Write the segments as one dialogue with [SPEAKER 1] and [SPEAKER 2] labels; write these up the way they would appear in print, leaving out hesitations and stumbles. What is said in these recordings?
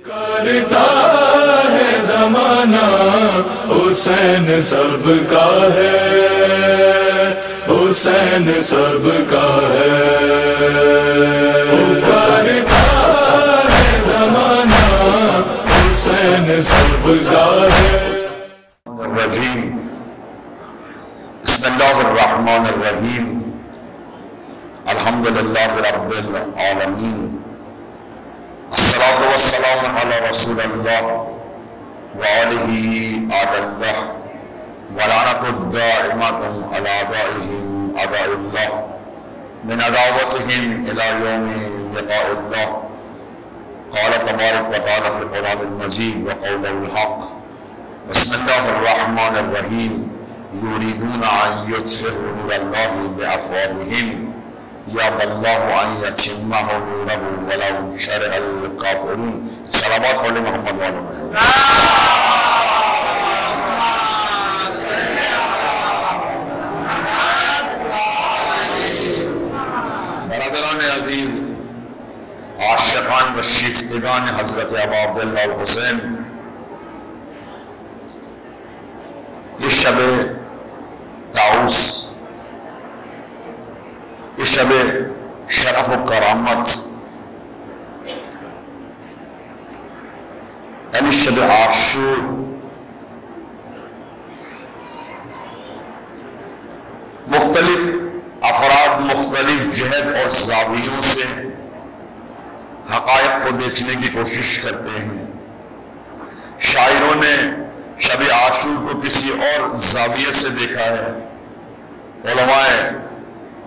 [SPEAKER 1] کرتا ہے زمانہ حسین سب کا ہے، حسین سب کا ہے، کرتا ہے زمانہ حسین سب کا ہے۔
[SPEAKER 2] الرجیم بسم اللہ الرحمن الرحیم الحمدللہ رب العالمین الصلاة والسلام علی رسول اللہ وآلہ آل اللہ ولعنۃ الدائمۃ علی اعدائہم اعداء اللہ من عداوتہم الی یوم لقاء اللہ۔ قال تبارک و تعالی فی القرآن المجید وقوله الحق بسم اللہ الرحمن الرحیم یریدون ان یطفئوا نور اللہ بافواہہم یأبی اللہ ان یتمہ نورہ ولو شرح الکافرون۔ صلوات پڑھ لیں محمد والوں میں۔ برادران عزیز، عاشقان و شیفتگان حضرت ابا عبداللہ الحسین، یہ شب طاؤس، یہ شب شرف و کرامت، یعنی شب عاشور، مختلف افراد مختلف جہت اور زاویوں سے حقائق کو دیکھنے کی کوشش کرتے ہیں۔ شاعروں نے شب عاشور کو کسی اور زاویے سے دیکھا ہے، علماء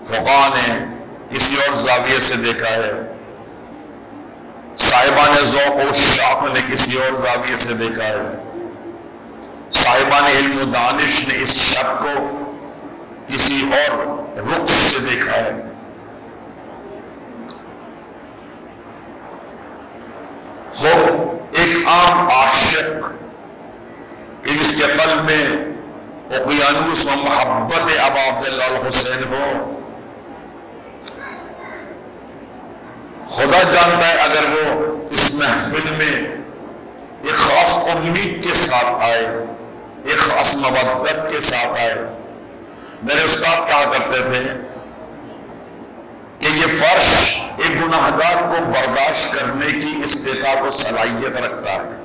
[SPEAKER 2] فقہاء نے کسی اور زاویے سے دیکھا ہے، صاحبان ذوق و شوق نے کسی اور زاویے سے دیکھا ہے، صاحبان علم و دانش نے اس شب کو کسی اور رخ سے دیکھا ہے۔ خود ایک عام عاشق کہ جس کے قلب میں اقیانوس و محبت ابا عبداللہ الحسین ہو، خدا جانتا ہے اگر وہ اس محفل میں ایک خاص امید کے ساتھ آئے، ایک خاص مودت کے ساتھ آئے۔ میرے استاد کہا کرتے تھے کہ یہ فرش ایک گناہگار کو برداشت کرنے کی استطاعت و صلاحیت رکھتا ہے۔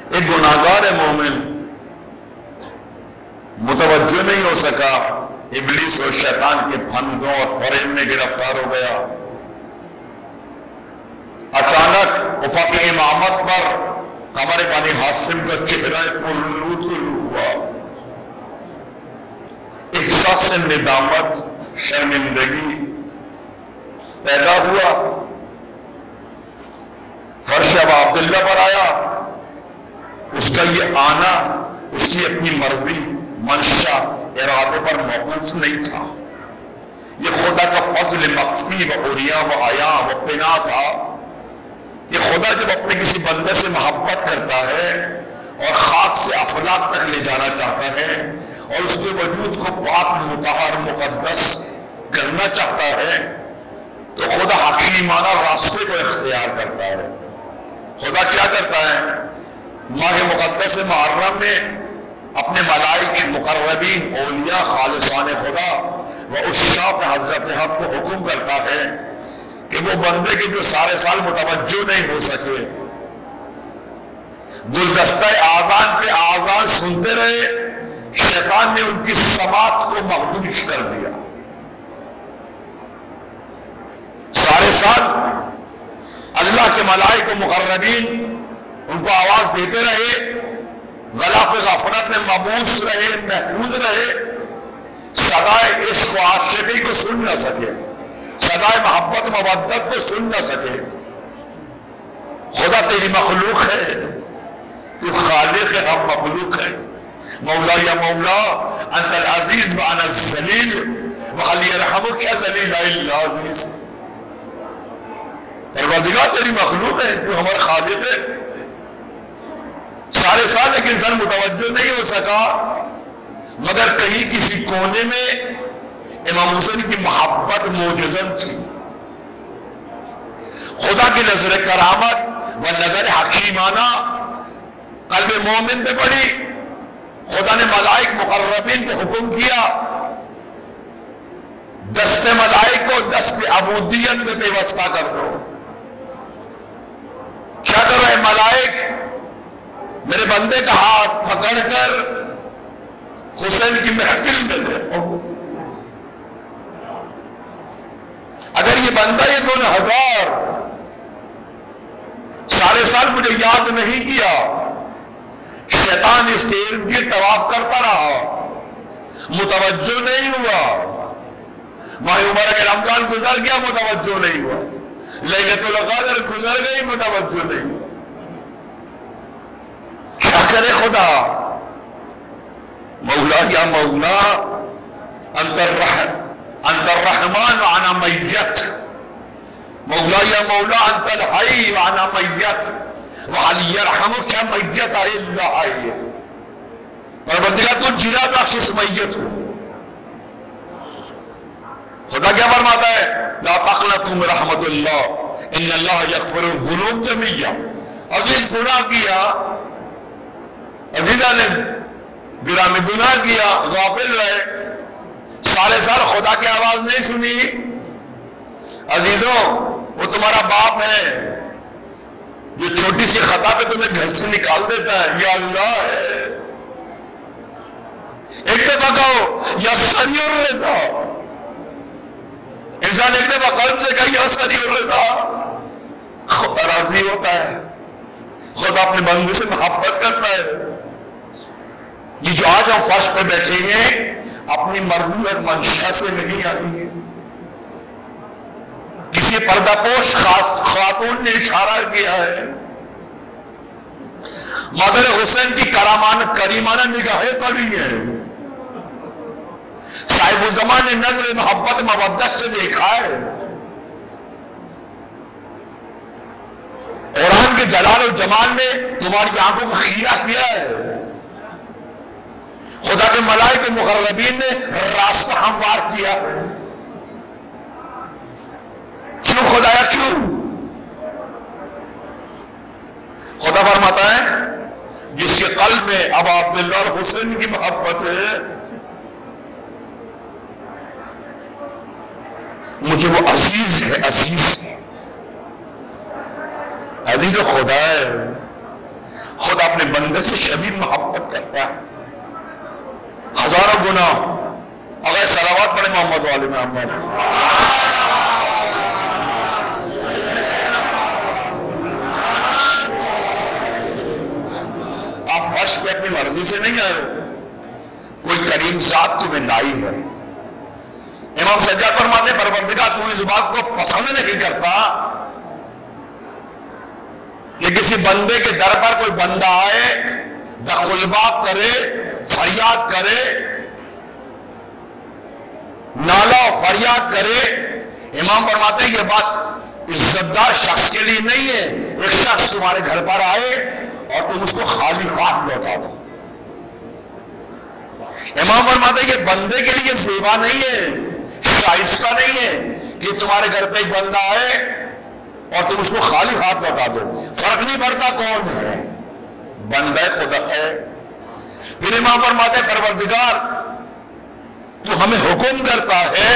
[SPEAKER 2] ایک گناہگار مومن متوجہ نہیں ہو سکا، ابلیس اور شیطان کے پھندوں اور فریب میں گرفتار ہو گیا۔ اچانک افق امامت پر قمر بنی ہاشم کا چہرہ پرنور طلوع ہوا، احساس ندامت، شرمندگی پیدا ہوا۔ فرش ابا عبداللہ پر آیا، اس کا یہ آنا اس کی اپنی مرضی، منشا، ارادے پر موقوف نہیں تھا، یہ خدا کا فضل مخفی و عریاں و عیاں و پناہ تھا۔ یہ خدا جب اپنے کسی بندے سے محبت کرتا ہے اور خاک سے افلاک تک لے جانا چاہتا ہے اور اس کے وجود کو پاک مطہر مقدس کرنا چاہتا ہے تو خدا حکیمانہ راستے کو اختیار کرتا ہے۔ خدا کیا کرتا ہے؟ ماہ مقدس محرم میں اپنے ملائک مقربین اولیاء خالصان خدا و عشاق حضرت حق کو حکم کرتا ہے کہ وہ بندے کے جو سارے سال متوجہ نہیں ہو سکے گلدستہ آذان پہ آذان سنتے رہے، شیطان نے ان کی سماعت کو مخدوش کر دیا۔ سارے سال اللہ کے ملائک و مقربین ان کو آواز دیتے رہے، غلاف غفلت میں مبعوث رہے، محفوظ رہے، صدائے عشق و عاشقی کو سن نہ سکے، صدائے محبت مودت کو سن نہ سکے۔ خدا تیری مخلوق ہے، تو خالق ہے، ہم مخلوق ہے۔ مولا یا مولا انت العزیز و انا الذلیل وهل يرحمك ذلیل الا عزیز۔ پروردگار تیری مخلوق ہے، تو ہمارا خالق ہے۔ سارے سال ایک انسان متوجہ نہیں ہو سکا، مگر کہیں کسی کونے میں امام حسین کی محبت موجزن تھی۔ خدا کی نظر کرامت و نظر حکیمانہ قلب مومن پہ پڑی. خدا نے ملائک مقربین کو حکم کیا دست ملائک کو دست عبودیت میں پیوستہ کر دو. کیا کر رہے ملائک؟ میرے بندے کا ہاتھ پکڑ کر حسین کی محفل میں دے. اگر یہ بندہ یہ 2000 سارے سال مجھے یاد نہیں کیا، شیطان اس کے ارد گرد طواف کرتا رہا، متوجہ نہیں ہوا. ماہ عمر کے رمضان گزر گیا، متوجہ نہیں ہوا. لیلۃ القدر گزر گئی، متوجہ نہیں ہوا. کیا کرے خدا؟ مولا یا مولا انت الرحمن وانا میت. مولا یا مولا انت الحی وانا میت وعلی یرحمک میت الا حی. پروردگار تو جینا بخش اس میت ہو. خدا کیا فرماتا ہے؟ لا تقنطوا من رحمت اللہ ان اللہ یغفر الذنوب جميعا. عزیز گناہ کیا، عزیزہ نے گرامی گناہ کیا، غافل رہے، سارے سال خدا کی آواز نہیں سنی. عزیزوں وہ تمہارا باپ ہے جو چھوٹی سی خطا پہ تمہیں گھر سے نکال دیتا ہے. یا اللہ ہے. ایک دفعہ کہو یا سریع الرضا. انسان ایک دفعہ قلب سے کہے یا سریع الرضا، خدا راضی ہوتا ہے. خدا اپنے بندے سے محبت کرتا ہے. یہ جو آج ہم فرش پہ بیٹھے ہیں اپنی مرضی اور منشا سے نہیں آئی ہے. کسی پردہ پوش خاتون نے اشارہ کیا ہے. مادر حسین کی کریمانہ نگاہیں پڑی ہیں. صاحب الزمان نے نظر محبت مودت سے دیکھا ہے. قرآن کے جلال و جمال نے تمہاری آنکھوں کو خیرہ کیا ہے. خدا کے ملائک مقربین نے راستہ ہموار کیا. کیوں خدایا کیوں؟ خدا فرماتا ہے جس کے قلب میں ابا عبداللہ اور حسین کی محبت ہے مجھے وہ عزیز ہے. عزیز ہے، عزیز خدا ہے. خدا اپنے بندے سے شدید محبت کرتا ہے. ہزاروں گنا اگر صلوات پڑھے محمد والے محمد. آپ فرش پہ اپنی مرضی سے نہیں آئے ہو، کوئی کریم ذات تمہیں لائی ہے. امام سجاد فرماتے پروردگار تو اس بات کو پسند نہیں کرتا کہ کسی بندے کے در پر کوئی بندہ آئے، دخلباب کرے، فریاد کرے، نالا فریاد کرے. امام فرماتے ہیں یہ بات عزتدار شخص کے لیے نہیں ہے. ایک شخص تمہارے گھر پر آئے اور تم اس کو خالی ہاتھ لوٹا دو. امام فرماتے ہیں یہ بندے کے لیے زیبا نہیں ہے، شائستہ نہیں ہے کہ تمہارے گھر پہ ایک بندہ آئے اور تم اس کو خالی ہاتھ لوٹا دو. فرق نہیں پڑتا کون ہے، بندہ خدا ہے. پھر امام فرماتے ہیں پروردگار تو ہمیں حکم کرتا ہے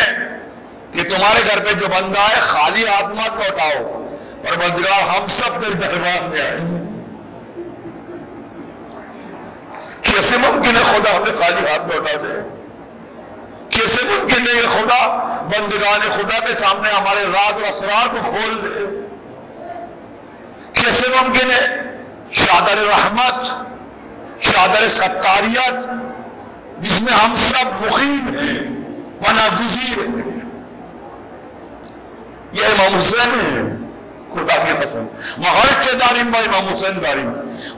[SPEAKER 2] کہ تمہارے گھر پہ جو بندہ ہے خالی ہاتھ مت لوٹاؤ. پروردگار ہم سب تیرے دربار میں آئے. کیسے ممکن ہے خدا ہمیں خالی ہاتھ لوٹا دے؟ کیسے ممکن ہے یہ خدا بندگان خدا کے سامنے ہمارے راز اور اسرار کو کھول دے؟ کیسے ممکن ہے چادر رحمت، چادر ستاریت جس میں ہم سب مقیم ہیں، پناہ گزیر ہیں، یہ امام حسین ہے. خدا کی قسم مہارچ داریم با امام حسین داریم.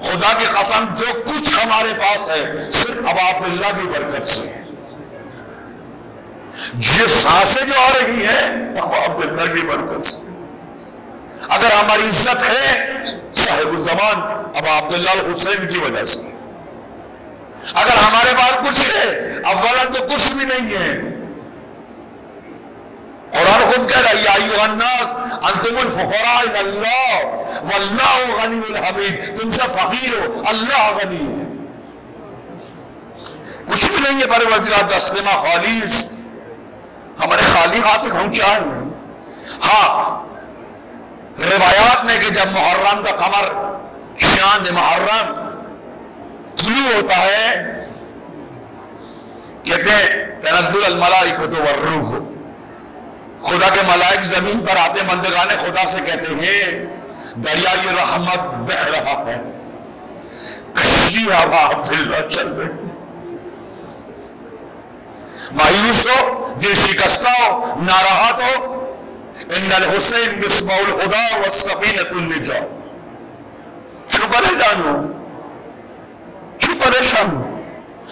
[SPEAKER 2] خدا کی قسم جو کچھ ہمارے پاس ہے صرف ابا عبداللہ کی برکت سے ہے. یہ سانسیں جو آ رہی ہیں ابا عبداللہ کی برکت سے. اگر ہماری عزت ہے صاحب الزمان ابا عبداللہ الحسین کی وجہ سے. اگر ہمارے پاس کچھ ہے اولا تو کچھ بھی نہیں ہے. قرآن خود کہہ رہا ہے یا ایھا الناس انتم الفقراء الی اللہ واللہ غنی الحمید، تم سے فقیر ہو، اللہ غنی ہے، کچھ بھی نہیں ہے پروردگار دست ما خالیس، ہمارے خالی ہاتھ ہم کیا ہیں؟ ہاں روایات میں کہ جب محرم کا قمر چاند محرم طلوع ہوتا ہے کہتے ہیں تنزل الملائکۃ والروح، خدا کے ملائک زمین پر آتے بندگان خدا سے کہتے ہیں دریائے رحمت بہ رہا ہے، کشتی ہوا عبداللہ چل رہی، مایوس ہو، دل شکستہ ہو، ناراحت ہو، ان الحسین مصباح الہدی والسفینۃ النجاۃ، کیوں پریشان ہو، کیوں پریشان ہو؟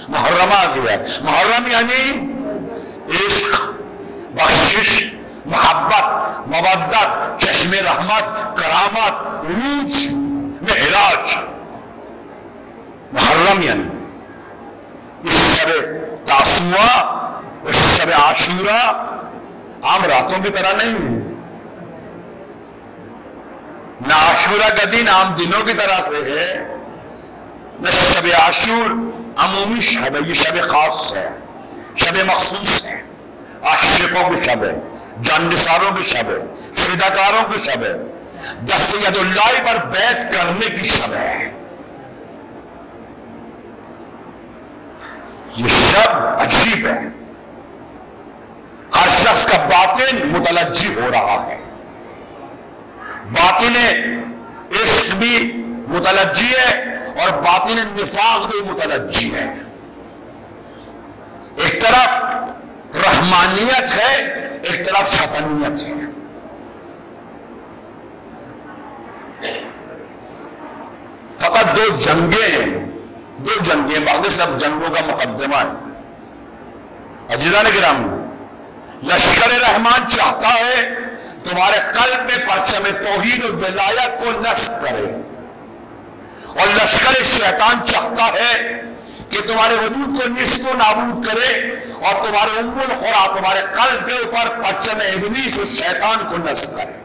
[SPEAKER 2] محرم آ گیا، محرم یعنی عشق، بخشش، محبت، مودت، چشم رحمت، کرامت، عروج، معراج، محرم یعنی اس شب تاسوعا، اس شب عاشورا عام راتوں کی طرح نہیں، نہ عاشورہ کا دن عام دنوں کی طرح سے ہے، نہ شب عاشور عمومی شب ہے، یہ شب خاص ہے، شب مخصوص ہے، عاشقوں کی شب ہے، جانثاروں کی شب ہے، فداکاروں کی شب ہے، دست ید اللہ پر بیعت کرنے کی شب ہے، یہ شب عجیب ہے، ہر شخص کا باطن متلجی ہو رہا ہے، باطن عشق بھی متلجی ہے اور باطن نفاق بھی متلجی ہے، ایک طرف رحمانیت ہے، ایک طرف شیطانیت ہے، فقط دو جنگیں باقی سب جنگوں کا مقدمہ ہے۔ عزیزان گرامی، لشکر رحمان چاہتا ہے تمہارے قلب میں پرچم توحید و ولایت کو نصب کرے، اور لشکر شیطان چاہتا ہے کہ تمہارے وجود کو نصب و نابود کرے اور تمہارے ام القرى تمہارے قلب کے اوپر پرچم ابلیس و شیطان کو نصب کرے۔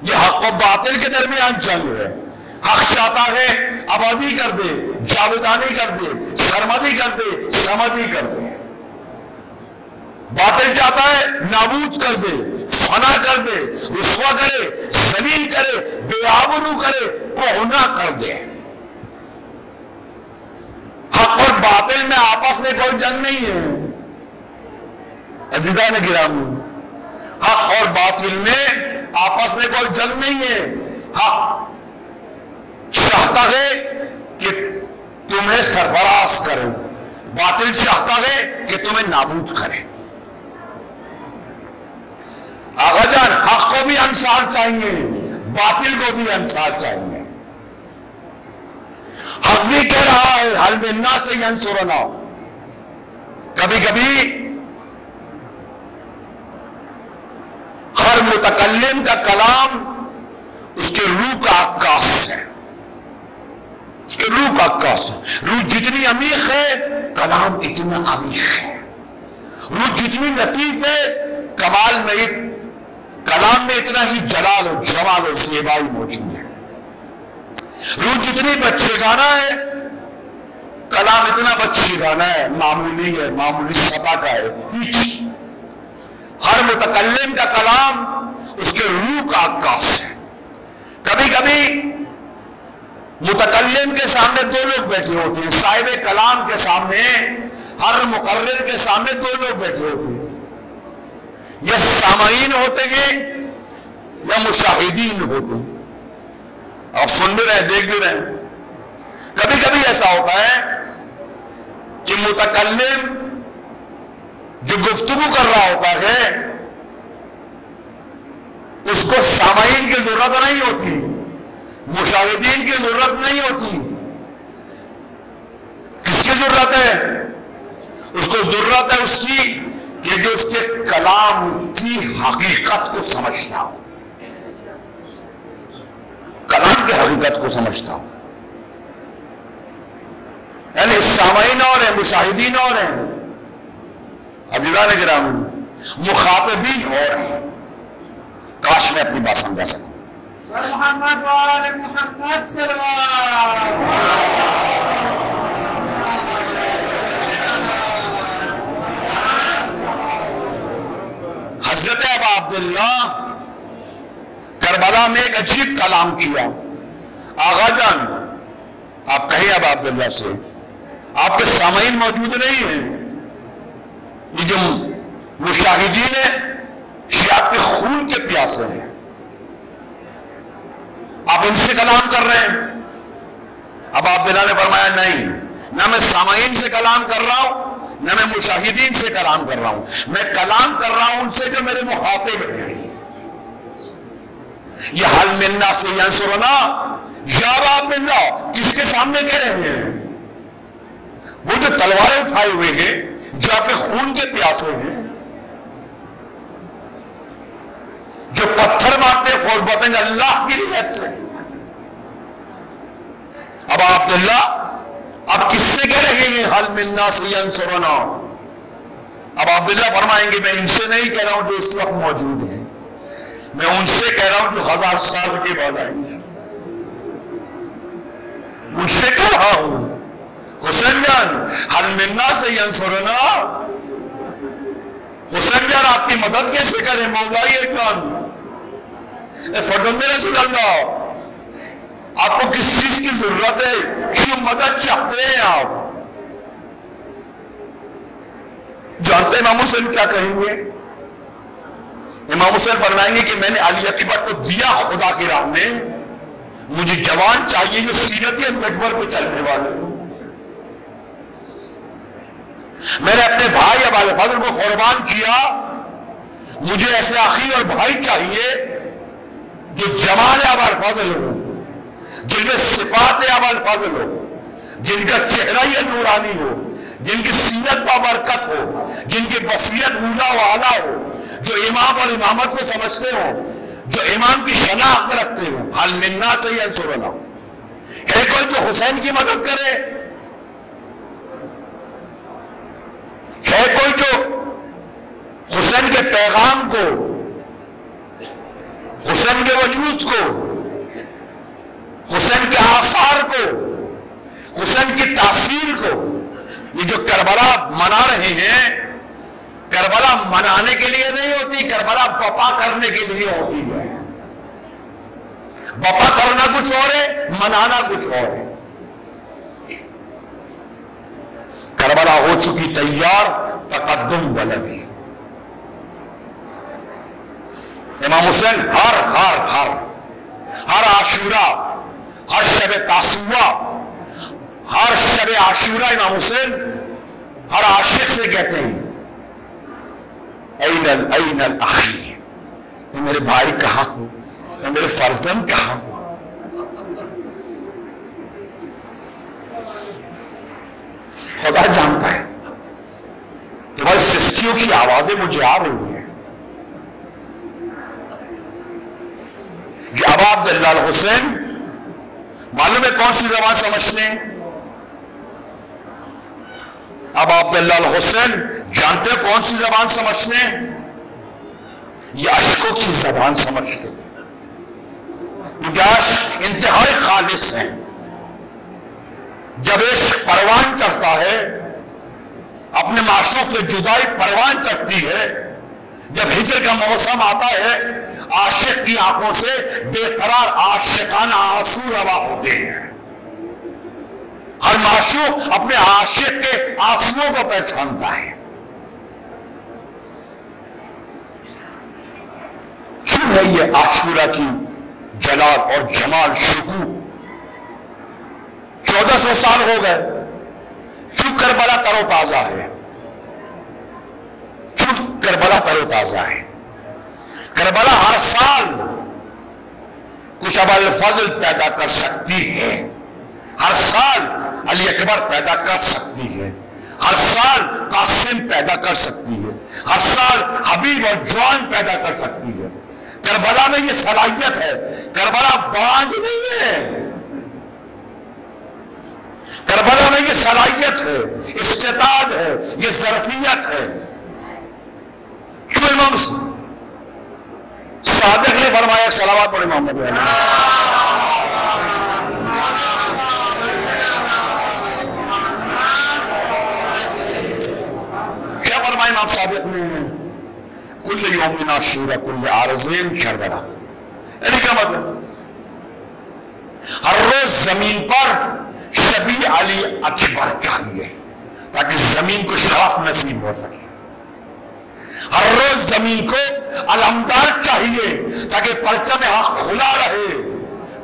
[SPEAKER 2] یہ حق و باطل کے درمیان جنگ ہے، حق چاہتا ہے آبادی کر دے، جاویدانی کر دے، سرمدی کر دے، سمدی کر دے، باطل چاہتا ہے نابود کر دے، فنا کر دے، رسوا کرے، ذلیل کرے، بے آبرو کرے، کہنا کر دے۔ حق اور باطل میں آپس میں کوئی جنگ نہیں ہے عزیزان گرامی، حق اور باطل میں آپس میں کوئی جنگ نہیں ہے، حق چاہتا ہے کہ تمہیں سرفراز کرے، باطل چاہتا ہے کہ تمہیں نابود کرے۔ آقا جان حق کو بھی انصار چاہیے، باطل کو بھی انصار چاہیے۔ حق بھی کہہ رہا ہے حل من الناس ینصرنا، کبھی کبھی ہر متکلم کا کلام اس کے روح کا عکاس ہے، اس کے روح کا عکاس ہے، روح جتنی عمیق ہے کلام اتنا عمیق ہے، روح جتنی لطیف ہے کلام میں اتنا ہی جلال و جمال و زیبائی موجود ہے، روح جتنی بچے گانا ہے کلام اتنا بچے گانا ہے، معمولی ہے، معمولی سطح کا ہے، ہیچ۔ ہر متکلم کا کلام اس کے روح کا عکاس ہے۔ کبھی کبھی متکلم کے سامنے دو لوگ بیٹھے ہوتے ہیں، صاحب کلام کے سامنے، ہر مقرر کے سامنے دو لوگ بیٹھے ہوتے ہیں، یا سامعین ہوتے ہیں یا مشاہدین ہوتے ہیں، آپ سن بھی رہے ہیں، دیکھ بھی رہے ہیں۔ کبھی کبھی ایسا ہوتا ہے کہ متکلم جو گفتگو کر رہا ہوتا ہے اس کو سامعین کی ضرورت نہیں ہوتی، مشاہدین کی ضرورت نہیں ہوتی، کس کی ضرورت ہے؟ اس کو ضرورت ہے اس کی کہ جو اس کے کلام کی حقیقت کو سمجھتا ہو، کلام کی حقیقت کو سمجھتا ہو، یعنی سامعین اور ہیں، مشاہدین اور ہیں۔ عزیزان گرامی، مخاطبین اور ہیں. کاش میں اپنی بات سمجھا سکوں.
[SPEAKER 3] محمد وآل محمد صلی اللہ.
[SPEAKER 2] حضرت ابا عبداللہ کربلا میں ایک عجیب کلام کیا. آغا جان آپ کہیں ابا عبداللہ سے، آپ کے سامعین موجود نہیں ہیں، یہ جو مشاہدین ہیں شیعہ کے خون کے پیاسے ہیں، آپ ان سے کلام کر رہے ہیں. ابا عبداللہ نے فرمایا نہیں، نہ میں سامعین سے کلام کر رہا ہوں نہ میں مشاہدین سے کلام کر رہا ہوں، میں کلام کر رہا ہوں ان سے جو میرے مخاطب ہیں. یہ حل منا سے ینصرنا یا ابا عبداللہ کس کے سامنے کہہ رہے ہیں؟ وہ جو تلواریں اٹھائے ہوئے ہیں، جو آپ کے خون کے پیاسے ہیں، جو پتھر مارتے قربت اللہ کی رعایت سے. ابا عبداللہ آپ کس سے کہہ رہے ہیں حل منا سے ینصرنا؟ ابا عبداللہ فرمائیں گے میں ان سے نہیں کہہ رہا ہوں جو اس وقت موجود ہیں، میں ان سے کہہ رہا ہوں جو 1000 سال کے بعد آئیں گے. ان سے کہہ رہا ہوں حسین جان حل منا سے ینصرنا. حسین جان آپ کی مدد کیسے کریں مولائی جان؟ اے فرزند رسول اللہ آپ کو کس چیز کی ضرورت ہے؟ کیوں مدد چاہتے ہیں آپ؟ جانتے امام حسین کیا کہیں گے؟ امام حسین فرمائیں گے کہ میں نے علی اکبر کو دیا خدا کی راہ میں، مجھے جوان چاہیے جو سیرت اکبر پہ چلنے والے ہوں. میں نے اپنے بھائی ابا الفضل کو قربان کیا، مجھے ایسے اخی اور بھائی چاہیے جو جمال ابا الفضل ہو، جن میں صفات ابا الفضل ہو، جن کا چہرہ یہ نورانی ہو، جن کی سیرت بابرکت ہو، جن کی بصیرت اولا و اعلیٰ ہو، جو امام اور امامت کو سمجھتے ہو، جو امام کی شناخت رکھتے ہو. حل منا سے ینصرنا. ہے کوئی جو حسین کی مدد کرے؟ ہے کوئی جو حسین کے پیغام کو، حسین کے وجود کو، حسین کے آثار کو، حسین کی تاثیر کو؟ یہ جو کربلا منا رہے ہیں، کربلا منانے کے لیے نہیں ہوتی، کربلا بپا کرنے کے لیے ہوتی ہے. بپا کرنا کچھ اور ہے، منانا کچھ اور ہے. کربلا ہو چکی تیار، تقدم ولدی. امام حسین ہر عاشورہ، ہر شب تاسوعہ، ہر شب عاشورہ امام حسین ہر عاشق سے کہتے ہیں این الاخی، میرے بھائی کہاں ہو، میرے فرزند کہاں ہو. خدا جانتا ہے کہ بھائی سسکیوں کی آوازیں مجھے آ رہی ہیں. یہ ابا عبداللہ الحسین معلوم ہے کون سی زبان سمجھتے ہیں؟ ابا عبداللہ الحسین جانتے ہیں کون سی زبان سمجھتے ہیں؟ یہ اشکوں کی زبان سمجھتے ہیں. کیونکہ عشق انتہائی خالص ہیں. جب عشق پروان چڑھتا ہے، اپنے معشوق سے جدائی پروان چڑھتی ہے، جب ہجر کا موسم آتا ہے، عاشق کی آنکھوں سے بے قرار عاشقانہ آنسو روا ہوتے ہیں. ہر معشوق اپنے عاشق کے آنسوؤں کو پہچانتا ہے. کیوں ہے یہ عاشورہ کی جلال اور جمال شکوہ؟ 1400 سال ہو گئے، کیوں کربلا تر و تازہ ہے؟ کیوں کربلا تر و تازہ ہے؟ کربلا ہر سال کچھ ابا الفضل پیدا کر سکتی ہے، ہر سال علی اکبر پیدا کر سکتی ہے، ہر سال قاسم پیدا کر سکتی ہے، ہر سال حبیب اور جوان پیدا کر سکتی ہے. کربلا میں یہ صلاحیت ہے. کربلا بانجھ نہیں ہے، کربلا میں یہ صلاحیت ہے، استعداد ہے، یہ ظرفیت ہے. امام صادق نے فرمایا صلوات پڑھیں محمد علیہ. کیا فرمایا امام صادق نے؟ کل یوم عاشورا کل عارضین کربلا. یعنی کیا مطلب؟ ہر روز زمین پر شبیہ علی اکبر چاہیے تاکہ زمین کو شرف نصیب ہو سکے. ہر روز زمین کو علمدار چاہیے تاکہ پرچم حق کھلا رہے،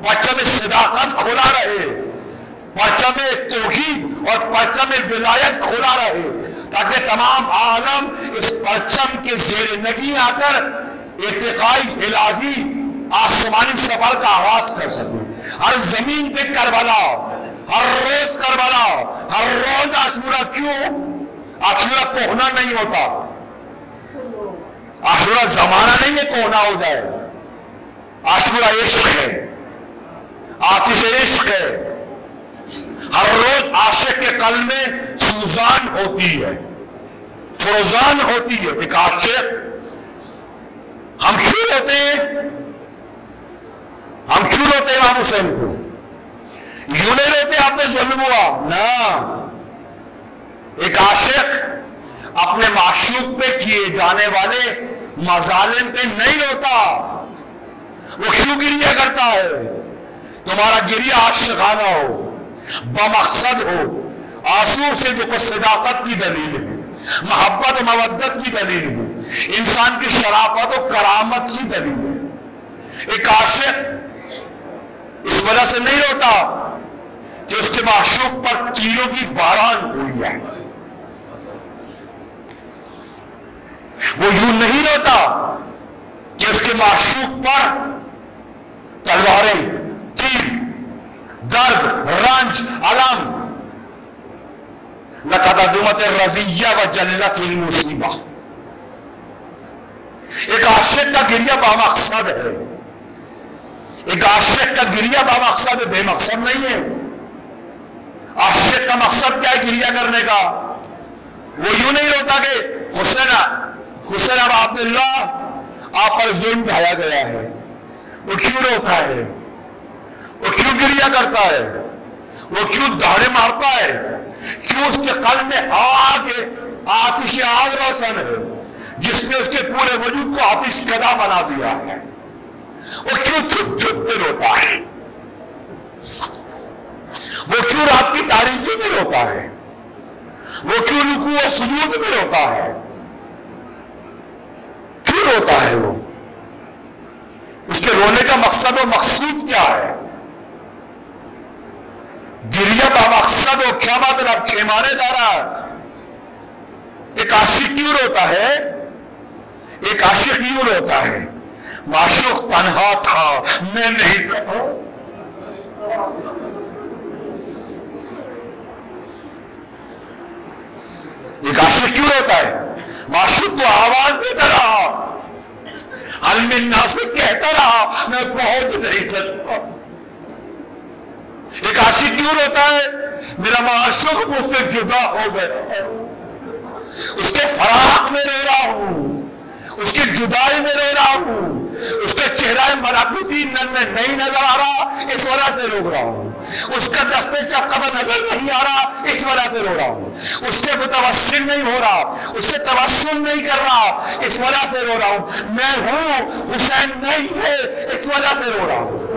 [SPEAKER 2] پرچم صداقت کھلا رہے، پرچم توحید اور پرچم ولایت کھلا رہے، تاکہ تمام عالم اس پرچم کے زیر نگی آ کر ارتقائی الہی آسمانی سفر کا آغاز کر سکے. ہر زمین پہ کربلا، ہر روز کربلا، ہر روز عاشورہ. کیوں؟ عاشورہ کوہنا نہیں ہوتا، عاشورہ زمانہ نہیں ہے کوہنا ہو جائے. عاشورہ عشق ہے، آتش عشق ہے. ہر روز عاشق کے قلب میں سوزان ہوتی ہے، فروزان ہوتی ہے. ایک عاشق ہم کیوں روتے ہیں؟ ہم کیوں روتے ہیں امام حسین کو؟ یوں نہیں روتے آپ نے ظلم ہوا نا. ایک عاشق اپنے معشوق پہ کیے جانے والے مظالم پہ نہیں روتا. وہ کیوں گریہ کرتا ہے؟ تمہارا گریہ عاشقانہ ہو، بمقصد ہو، آنسو سے جو صداقت کی دلیل ہے، محبت و مودت کی دلیل ہے، انسان کی شرافت و کرامت کی دلیل ہے. ایک عاشق اس وجہ سے نہیں روتا کہ اس کے معشوق پر تیروں کی باران ہوئی ہے. وہ یوں نہیں روتا کہ اس کے معشوق پر تلواریں، تیر، درد، رنج، علم. لقد عظمت الرزیہ و جلت المصیبہ. ایک عاشق کا گریہ بامقصد ہے. ایک عاشق کا گریہ بامقصد ہے، بے مقصد نہیں ہے. عاشق کا مقصد کیا ہے گریہ کرنے کا؟ وہ یوں نہیں روتا کہ حسین اب عبداللہ آپ پر ظلم ڈھایا گیا ہے. وہ کیوں روتا ہے؟ وہ کیوں گریہ کرتا ہے؟ وہ کیوں دھاڑے مارتا ہے؟ کیوں اس کے قلب میں آتش آگ روشن ہے جس نے اس کے پورے وجود کو آتش کدا بنا دیا ہے؟ وہ کیوں چھپ چھپ کے روتا ہے؟ وہ کیوں رات کی تاریکی میں روتا ہے؟ وہ کیوں رکوع و سجود میں روتا ہے؟ کیوں روتا ہے وہ؟ اس کے رونے کا مقصد و مقصود کیا ہے؟ گریہ با مقصد و کیا بات ہے؟ آپ چھیمانے جا رہا. ایک عاشق کیوں روتا ہے؟ ایک عاشق کیوں روتا ہے؟ معشوق تنہا تھا، میں نہیں تھا. ایک عاشق کیوں روتا ہے؟ معشوق کو آواز دیتا رہا، حل من ناصر کہتا رہا، میں پہنچ نہیں سکتا. ایک عاشق کیوں روتا ہے؟ میرا معشوق مجھ سے جدا ہو گیا، اس کے فراق میں رو رہا ہوں، اس کی جدائی میں رو رہا ہوں، اس کے چہرہ ملکوتی میں نہیں نظر آ رہا، اس وجہ سے رو رہا ہوں. اس کا دستے چپکا نظر نہیں آ رہا، اس وجہ سے رو رہا ہوں. اس سے متوسل نہیں ہو رہا، اس سے توسل نہیں کر رہا، اس وجہ سے رو رہا ہوں. میں ہوں، حسین نہیں ہے، اس وجہ سے رو رہا ہوں.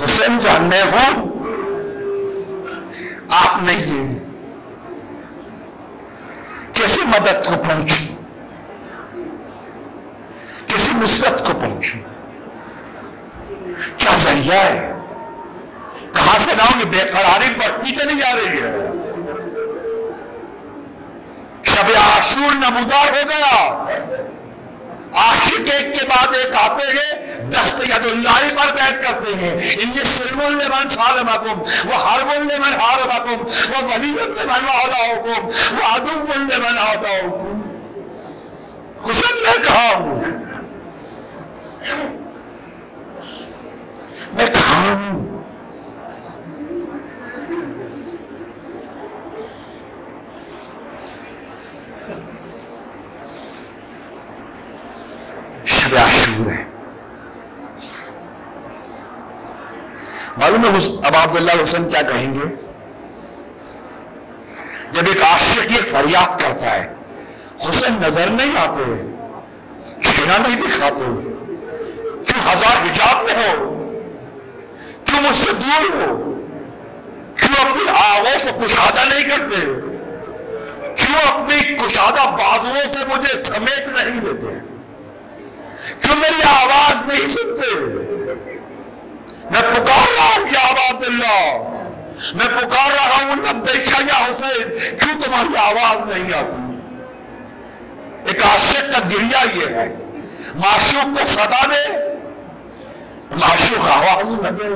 [SPEAKER 2] حسین جان میں ہوں، آپ نہیں ہیں. کیسے مدد کو پہنچوں، کیسے نصرت کو پہنچوں؟ کیا ذریعہ ہے؟ کہاں سے لاؤں گی؟ بے قراری بڑھتی چلی جا رہی ہے. شب عاشور نمودار ہو گیا. عاشق ایک کے بعد ایک آتے ہیں، دست ید اللہ پر بیعت کرتے ہیں. انی سلم لمن سالمکم وحرب لمن حاربکم وولی لمن والاکم وعدو لمن عاداکم. حسین میں کہاں ہوں؟ میں کہاں ہوں؟ عاشور ہے. معلوم ہے اب عبداللہ حسین کیا کہیں گے؟ جب ایک عاشق یہ فریاد کرتا ہے حسین نظر نہیں آتے, چہرہ نہیں دکھاتے, کیوں ہزار حجاب میں ہو, کیوں مجھ سے دور ہو, کیوں اپنی آہوں سے کشادہ نہیں کرتے, کیوں اپنی کشادہ بازوؤں سے مجھے سمیٹ نہیں دیتے, کیوں میری آواز نہیں سنتے؟ میں پکار رہا ہوں یا عبداللہ, میں پکار رہا ہوں لبیک یا حسین, کیوں تمہاری آواز نہیں آتی؟ ایک عاشق کا گریہ یہ ہے, معشوق کو صدا دے, معشوق آواز نہ دے.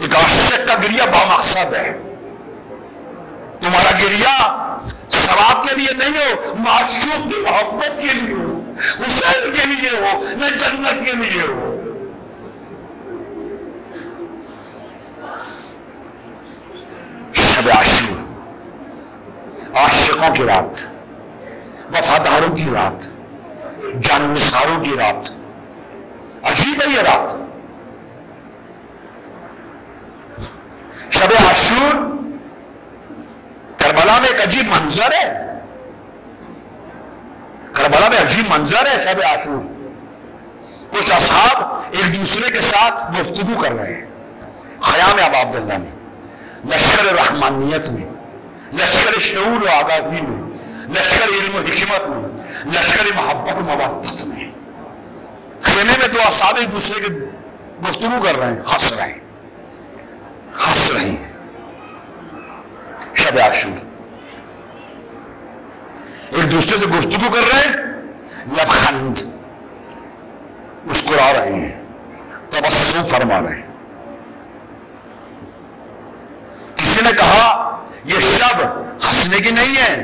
[SPEAKER 2] ایک عاشق کا گریہ بامقصد ہے. تمہارا گریہ ثواب کے لیے نہیں ہو, معشوق کی محبت کے لیے ہو, حسین کے لیے ہو, نہ جنت کے لیے ہو. شب عاشور عاشقوں کی رات, وفاداروں کی رات, جاننثاروں کی رات. عجیب ہے یہ رات. شب عاشور کربلا میں ایک عجیب منظر ہے. کربلا میں عجیب منظر ہے شب عاشور. کچھ اصحاب ایک دوسرے کے ساتھ گفتگو کر رہے ہیں خیام ابا عبداللہ میں, لشکر رحمانیت میں, لشکر شعور و آگاہی میں, لشکر علم و حکمت میں, لشکر محبت و مودت میں. خیمے میں دو اصحاب ایک دوسرے کے گفتگو کر رہے ہیں, ہنس رہے ہیں, ہنس رہے ہیں. شب عاشور ایک دوسرے سے گفتگو کر رہے ہیں, لبخند مسکرا رہے ہیں, تبسم فرما رہے ہیں. کسی نے کہا یہ شب ہنسنے کی نہیں ہے,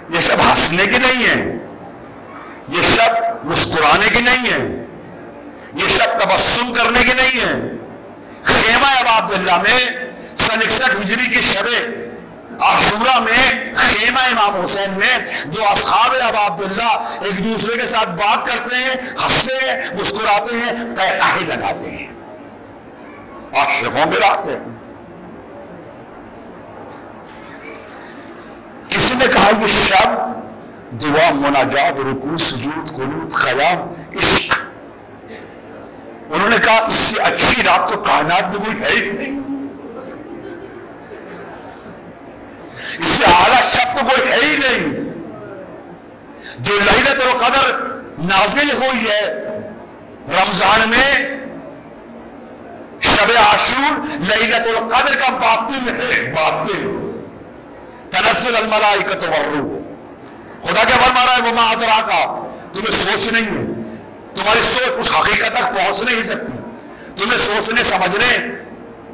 [SPEAKER 2] یہ شب ہنسنے کی نہیں ہے, یہ شب مسکرانے کی نہیں ہے, یہ شب تبسم کرنے کی نہیں ہے. خیمہ ابا عبداللہ میں سن 61 ہجری کی شب عاشورہ میں خیمہ امام حسین میں دو اصحاب ابا عبداللہ ایک دوسرے کے ساتھ بات کرتے ہیں, ہنستے ہیں, مسکراتے ہیں, قہقہے لگاتے ہیں. عاشقوں کی رات ہے. کسی نے کہا یہ شب دعا, مناجات, رکوع, سجود, قنوت, خیام, عشق. انہوں نے کہا اس سے اچھی رات تو کائنات میں کوئی ہے ہی نہیں, اس سے اعلیٰ شب تو کوئی ہے ہی نہیں. جو لیلۃ القدر نازل ہوئی ہے رمضان میں, شب عاشور لیلۃ القدر کا باطن ہے, باطن. تنزل الملائکۃ والروح. خدا کیا فرما رہا ہے, وما ادراک, تمہیں سوچ نہیں ہے, تمہاری سوچ اس حقیقت تک پہنچ نہیں سکتی, تمہیں سوچنے سمجھنے,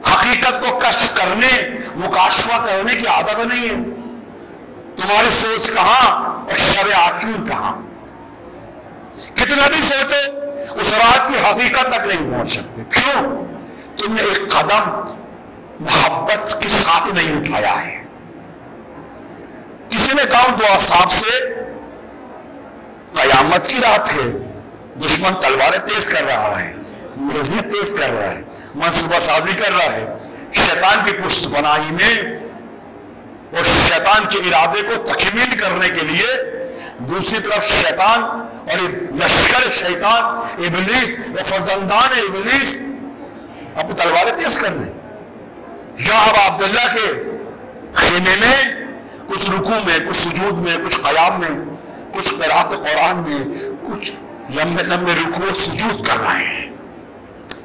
[SPEAKER 2] حقیقت کو کشف کرنے, مکاشفہ کرنے کی عادت نہیں ہے. تمہاری سوچ کہاں اور شب عاشور کہاں؟ کتنا بھی سوچو اس رات کی حقیقت تک نہیں پہنچ سکتے. کیوں؟ تم نے ایک قدم محبت کے ساتھ نہیں اٹھایا ہے. کسی نے کہا دو اصحاب سے قیامت کی رات ہے, دشمن تلواریں تیز کر رہا ہے, نیزیں تیز کر رہا ہے, منصوبہ سازی کر رہا ہے, شیطان کی پشت پناہی میں اور شیطان کے ارادے کو تکمیل کرنے کے لیے دوسری طرف شیطان اور لشکر شیطان ابلیس یا فرزندان ابلیس اپنی تلواریں تیز کرنے. یہاں ابا عبداللہ کے خیمے میں کچھ رکوع میں, کچھ سجود میں, کچھ قیام میں, کچھ قرات قرآن میں, کچھ لمبے لمبے رکوع سجود کر رہے ہیں.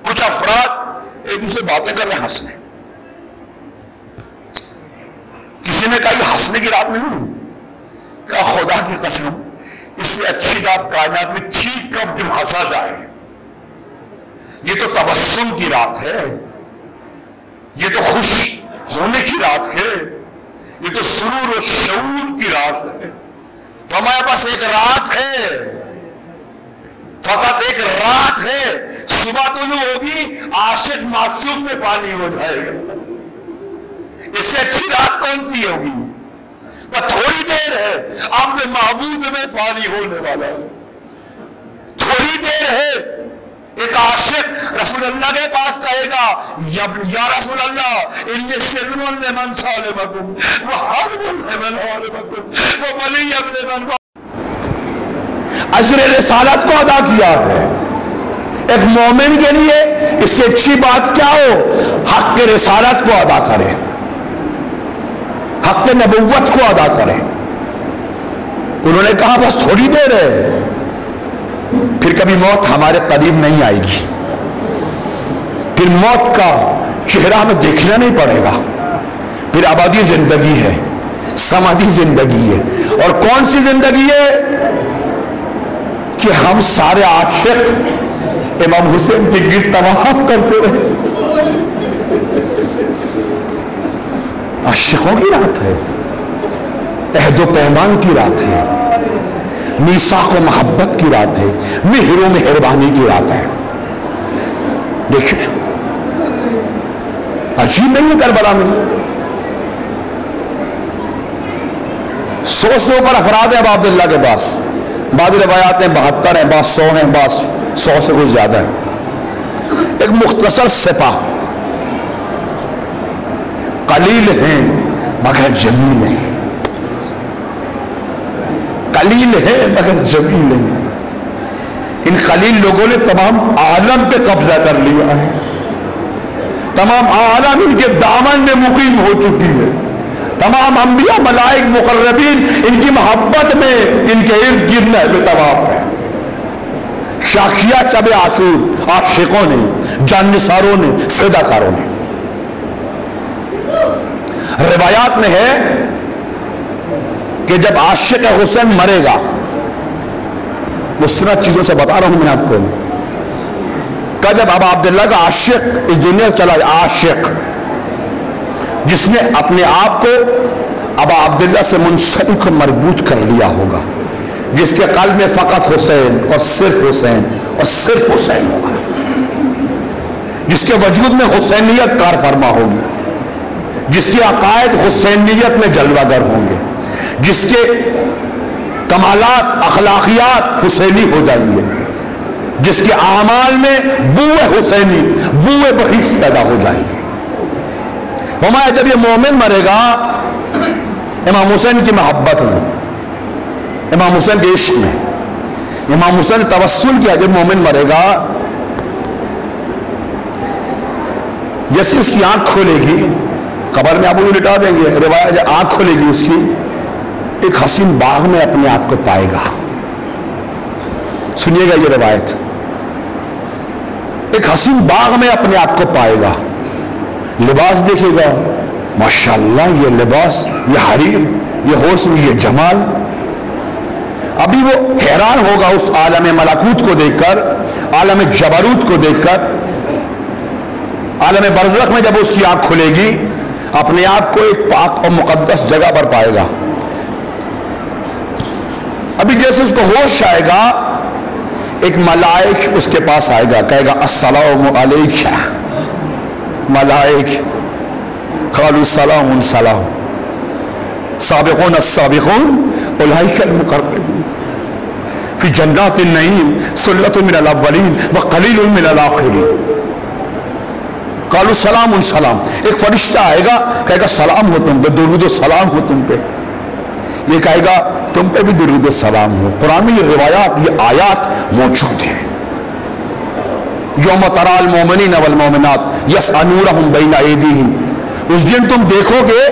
[SPEAKER 2] کچھ افراد ایک دوسرے باتیں کر رہے ہیں, ہنسنے. کسی نے کہا یہ ہنسنے کی رات نہیں, کہا خدا کی قسم اس سے اچھی رات کائنات میں تھی کب جو ہنسا جائے. یہ تو تبسم کی رات ہے, یہ تو خوش ہونے کی رات ہے, یہ تو سرور و شعور کی رات ہے. ہمارے پاس ایک رات ہے, فقط ایک رات ہے, صبح طلوع ہوگی عاشق معشوق میں پانی ہو جائے گا. اس سے اچھی رات کون سی ہوگی؟ وہ تھوڑی دیر دیر ہے، اپنے معبود میں فانی ہونے والا ہے، تھوڑی دیر ہے۔ ایک عاشق رسول اللہ کے پاس کہے گا یا رسول اللہ انی سلم لمن سالمکم وحرب لمن حاربکم وولی لمن اجر رسالت کو ادا کیا ہے۔ ایک مومن کے لیے اس سے اچھی بات کیا ہو؟ حق رسالت کو ادا کرے، حق نبوت کو ادا کرے۔ انہوں نے کہا بس تھوڑی دیر ہے، پھر کبھی موت ہمارے قریب نہیں آئے گی، پھر موت کا چہرہ ہمیں دیکھنا نہیں پڑے گا، پھر ابدی زندگی ہے، سمادی زندگی ہے۔ اور کون سی زندگی ہے؟ کہ ہم سارے عاشق امام حسین کے گرد طواف کرتے رہے۔ عاشقوں کی رات ہے، عہد و پیمان کی رات ہے، میثاق و محبت کی رات ہے، مہر و مہربانی کی رات ہے۔ دیکھیں عجیب نہیں ہے کربلا میں 100 سے اوپر افراد ہیں ابا عبداللہ کے پاس، بعض روایات ہیں 72 ہیں، بعض 100 ہیں، بعض 100 سے کچھ زیادہ ہے۔ ایک مختصر سپاہ، قلیل ہیں مگر جمیل ہیں، قلیل ہے مگر جمیل ہے۔ ان قلیل لوگوں نے تمام عالم پہ قبضہ کر لیا ہے، تمام عالم ان کے دامن میں مقیم ہو چکی ہے، تمام انبیاء ملائک مقربین ان کی محبت میں ان کے ارد گرد میں طواف ہے۔ شاخیہ شب عاشور عاشقوں نے، جانثاروں نے، فداکاروں نے۔ روایات میں ہے کہ جب عاشق حسین مرے گا، مستند چیزوں سے بتا رہا ہوں میں آپ کو، کہ جب ابا عبداللہ کا عاشق اس دنیا چلا جائے، عاشق جس نے اپنے آپ کو ابا عبداللہ سے منسلک مربوط کر لیا ہوگا، جس کے قلب میں فقط حسین اور صرف حسین اور صرف حسین ہوگا، جس کے وجود میں حسینیت کار فرما ہوگی، جس کی عقائد حسینیت میں جلوہ گر ہوں گے، جس کے کمالات اخلاقیات حسینی ہو جائیں گے، جس کے اعمال میں بوئے حسینی، بوئے بہشت پیدا ہو جائیں گے۔ فرمایا جب یہ مومن مرے گا امام حسین کی محبت میں، امام حسین کے عشق میں، امام حسین نے توسل کیا، جب مومن مرے گا جیسے اس کی آنکھ کھولے گی، قبر میں آپ کو لٹا دیں گے، روایت جب آنکھ کھولے گی اس کی، ایک حسین باغ میں اپنے آپ کو پائے گا۔ سنیے گا یہ روایت، ایک حسین باغ میں اپنے آپ کو پائے گا، لباس دیکھے گا، ماشاءاللہ یہ لباس، یہ حریر، یہ حسن، یہ جمال۔ ابھی وہ حیران ہوگا اس عالم ملکوت کو دیکھ کر، عالم جبروت کو دیکھ کر۔ عالم برزخ میں جب اس کی آنکھ کھلے گی، اپنے آپ کو ایک پاک اور مقدس جگہ پر پائے گا۔ ابھی جیسے اس کو ہوش آئے گا، ایک ملائک اس کے پاس آئے گا، کہے گا السلام علیک، ملائک قالوا السلام سلام سابقون السابقون اولئک المقربون فی جنات النعیم ثلۃ من الاولین وقلیل من الاخرین۔ قالوا السلام سلام، ایک فرشتہ آئے گا، کہے گا سلام ہو تم پہ، درود و سلام ہو تم پہ۔ یہ کہے گا تم پہ بھی درود و سلام ہو۔ قرآن میں یہ روایات، یہ آیات موجود ہیں۔ یوم تری المؤمنین والمؤمنات یسعی نورہم بین ایدیہم، اس دن تم دیکھو گے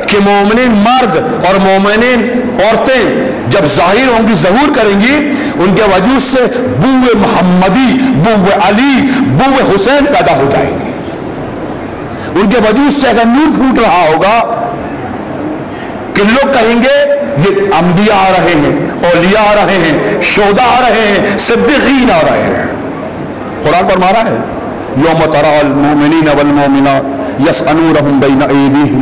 [SPEAKER 2] کہ مومنین مرد اور مومنین عورتیں جب ظاہر ہوں گی، ظہور کریں گی، ان کے وجود سے بوئے محمدی، بوئے علی، بوئے حسین پیدا ہو جائیں گے۔ ان کے وجود سے ایسا نور پھوٹ رہا ہوگا کہ لوگ کہیں گے یہ انبیاء آ رہے ہیں، اولیاء آ رہے ہیں، شہداء آ رہے ہیں، صدیقین آ رہے ہیں۔ قرآن فرما رہا ہے یوم تری المؤمنین والمؤمنات یسعی نورہم بین ایدیہم۔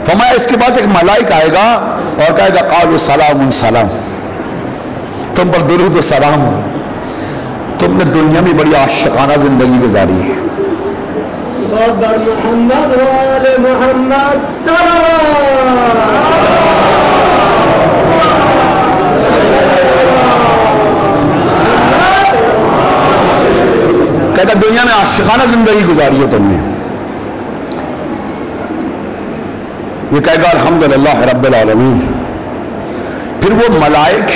[SPEAKER 2] فرمایا اس کے بعد ایک ملائک آئے گا اور کہے گا قالوا سلام سلام، تم پر درود و سلام ہو، تم نے دنیا میں بڑی عاشقانہ زندگی گزاری ہے۔
[SPEAKER 4] محمد وآل محمد صلوات
[SPEAKER 2] میں عاشقانہ زندگی گزاری ہے تم نے. یہ کہے گا الحمدللہ رب العالمین. پھر وہ ملائک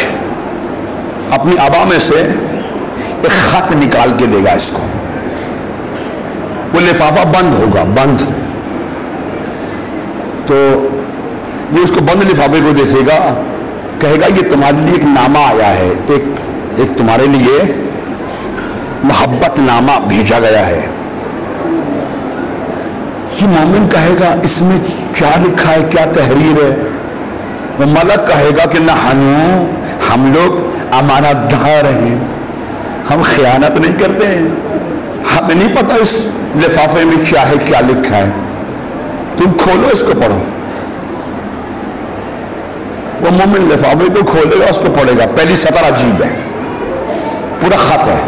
[SPEAKER 2] اپنی ابا میں سے ایک خط نکال کے دے گا اس کو. وہ لفافہ بند ہوگا, بند. تو یہ اس کو بند لفافے کو دیکھے گا, کہے گا یہ تمہارے لیے ایک نامہ آیا ہے, ایک تمہارے لیے محبت نامہ بھیجا گیا ہے. یہ مومن کہے گا اس میں کیا لکھا ہے, کیا تحریر ہے؟ وہ ملک کہے گا کہ نحنو, ہم لوگ امانت دار ہیں, ہم خیانت نہیں کرتے ہیں, ہمیں نہیں پتا اس لفافے میں کیا ہے, کیا لکھا ہے, تم کھولو اس کو پڑھو. وہ مومن لفافے کو کھولے گا, اس کو پڑھے گا. پہلی سطر عجیب ہے, پورا خط ہے.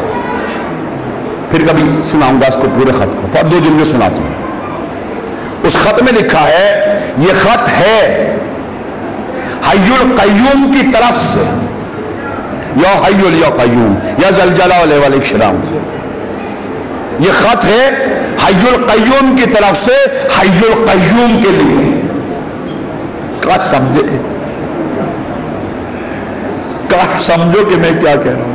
[SPEAKER 2] پھر کبھی سناؤں گا اس کو پورے خط کو, اور 2 جملے سناتا ہوں. اس خط میں لکھا ہے, یہ خط ہے حی القیوم کی طرف سے, یا حی یا قیوم یا ذل جلال والاکرام. یہ خط ہے حی القیوم کی طرف سے حی القیوم کے لیے. کاش سمجھے, کاش سمجھو کہ میں کیا کہہ رہا ہوں.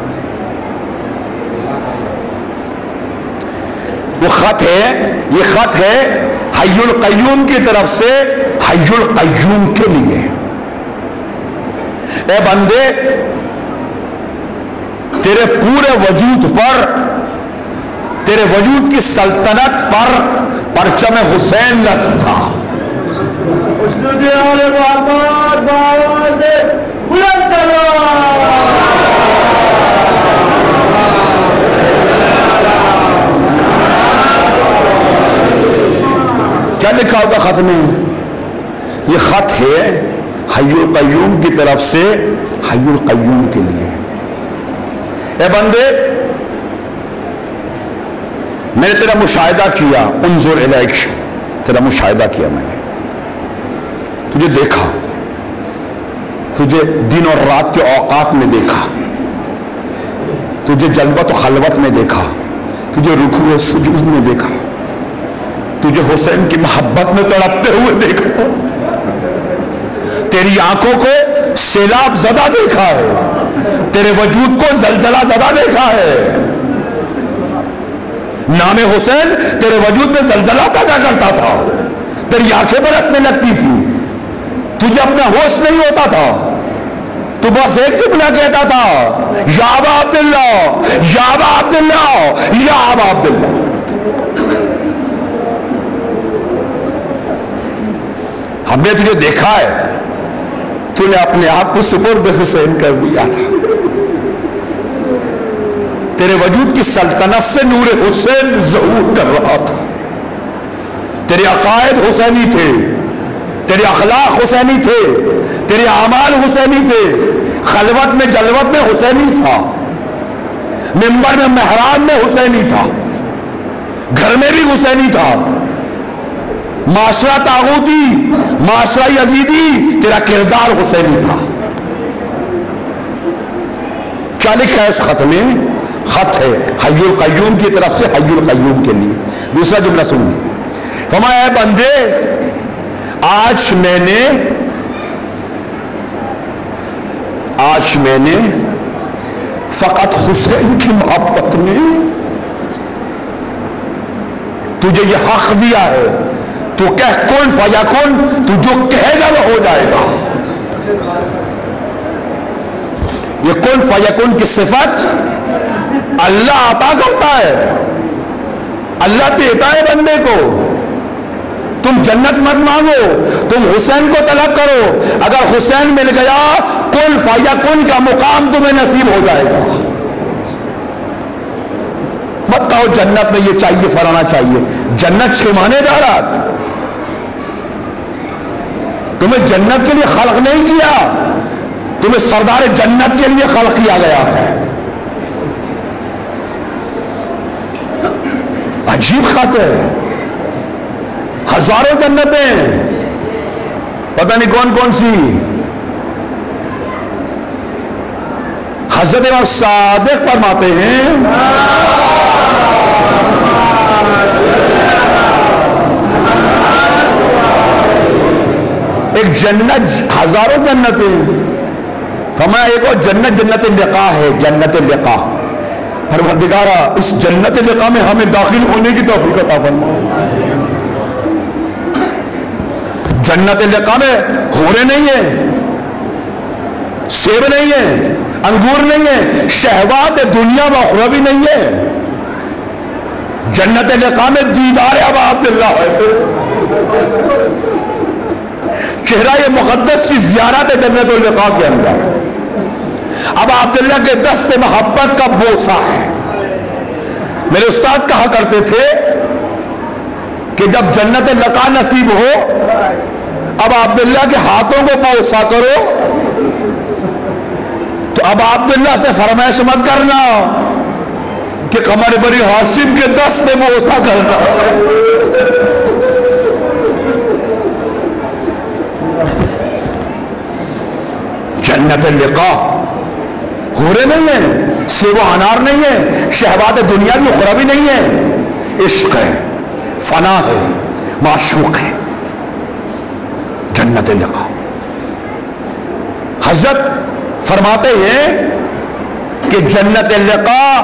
[SPEAKER 2] وہ خط ہے, یہ خط ہے حی القیوم کی طرف سے حی القیوم کے لیے. اے بندے, تیرے پورے وجود پر, تیرے وجود کی سلطنت پر پرچم حسین نصب تھا.
[SPEAKER 4] اسجد آل محمد بآواز بلند سلام.
[SPEAKER 2] کیا لکھا ہوگا خط میں؟ یہ خط ہے حی القیوم کی طرف سے حی القیوم کے لیے. اے بندے, میں نے تیرا مشاہدہ کیا, انظر الیک, تیرا مشاہدہ کیا میں نے, تجھے دیکھا, تجھے دن اور رات کے اوقات میں دیکھا, تجھے جلوت و خلوت میں دیکھا, تجھے رکوع و سجود میں دیکھا, تجھے حسین کی محبت میں تڑپتے ہوئے دیکھا, تیری آنکھوں کو سیلاب زدہ دیکھا ہے, تیرے وجود کو زلزلہ زدہ دیکھا ہے. نام حسین تیرے وجود میں زلزلہ پیدا کرتا تھا, تیری آنکھیں برسنے لگتی تھی, تجھے اپنا ہوش نہیں ہوتا تھا, تو بس ایک جملہ کہتا تھا, یا ابا عبداللہ, یا ابا عبداللہ, یا ابا عبداللہ. ہم نے تجھے دیکھا ہے, تو نے اپنے آپ کو سپرد حسین کر دیا تھا. تیرے وجود کی سلطنت سے نور حسین ظہور کر رہا تھا. تیرے عقائد حسینی تھے, تیرے اخلاق حسینی تھے, تیرے اعمال حسینی تھے, خلوت میں جلوت میں حسینی تھا, منبر میں محراب میں حسینی تھا, گھر میں بھی حسینی تھا. معاشرہ طاغوتی, معاشرہ یزیدی, تیرا کردار حسینی تھا. کیا لکھا ہے اس خط میں؟ خط ہے حی القیوم کی طرف سے حی القیوم کے لیے. دوسرا جملہ سنیے, فرمایا اے بندے, آج میں نے فقط حسین کی محبت میں تجھے یہ حق دیا ہے, تو کہہ کن فیکن, تو جو کہے گا وہ ہو جائے گا. یہ کن فیکن کی صفت اللہ عطا کرتا ہے, اللہ دیتا ہے بندے کو. تم جنت مت مانگو, تم حسین کو طلب کرو. اگر حسین مل گیا, کن فیکن کا مقام تمہیں نصیب ہو جائے گا. مت کہو جنت میں یہ چاہیے فلانا چاہیے. جنت 6 مانے دارات, تمہیں جنت کے لیے خلق نہیں کیا, تمہیں سردار جنت کے لیے خلق کیا گیا ہے. عجیب خط ہے, ہزاروں جنتیں, پتہ نہیں کون کون سی. حضرت امام صادق فرماتے ہیں ایک جنت ہزاروں جنتیں، فرمایا ایک اور جنت جنت لقاء ہے، جنت لقاء۔ پروردگارا اس جنت لقاء میں ہمیں داخل ہونے کی توفیق عطا فرما۔ جنت لقاء میں حوریں نہیں ہیں، سیب نہیں ہیں، انگور نہیں ہیں، شہوات دنیا و اخروی نہیں ہے۔ جنت لقاء میں دیدار ابا عبداللہ ہے، چہرہ مقدس کی زیارت ہے جنت اللقاء کے اندر۔ ابا عبداللہ کے دست محبت کا بوسہ ہے۔ میرے استاد کہا کرتے تھے کہ جب جنت لقاء نصیب ہو ابا عبداللہ کے ہاتھوں کو بوسہ کرو، تو ابا عبداللہ سے فرمائش مت کرنا کہ قمر بری ہاشم کے دست میں بوسہ کرنا۔ جنت اللقاء حوریں نہیں ہیں، سیب و انار نہیں ہے، شہوات دنیا کی اخروی نہیں ہے، عشق ہے، فنا ہے، معشوق ہے، جنت اللقاء۔ حضرت فرماتے ہیں کہ جنت اللقاء،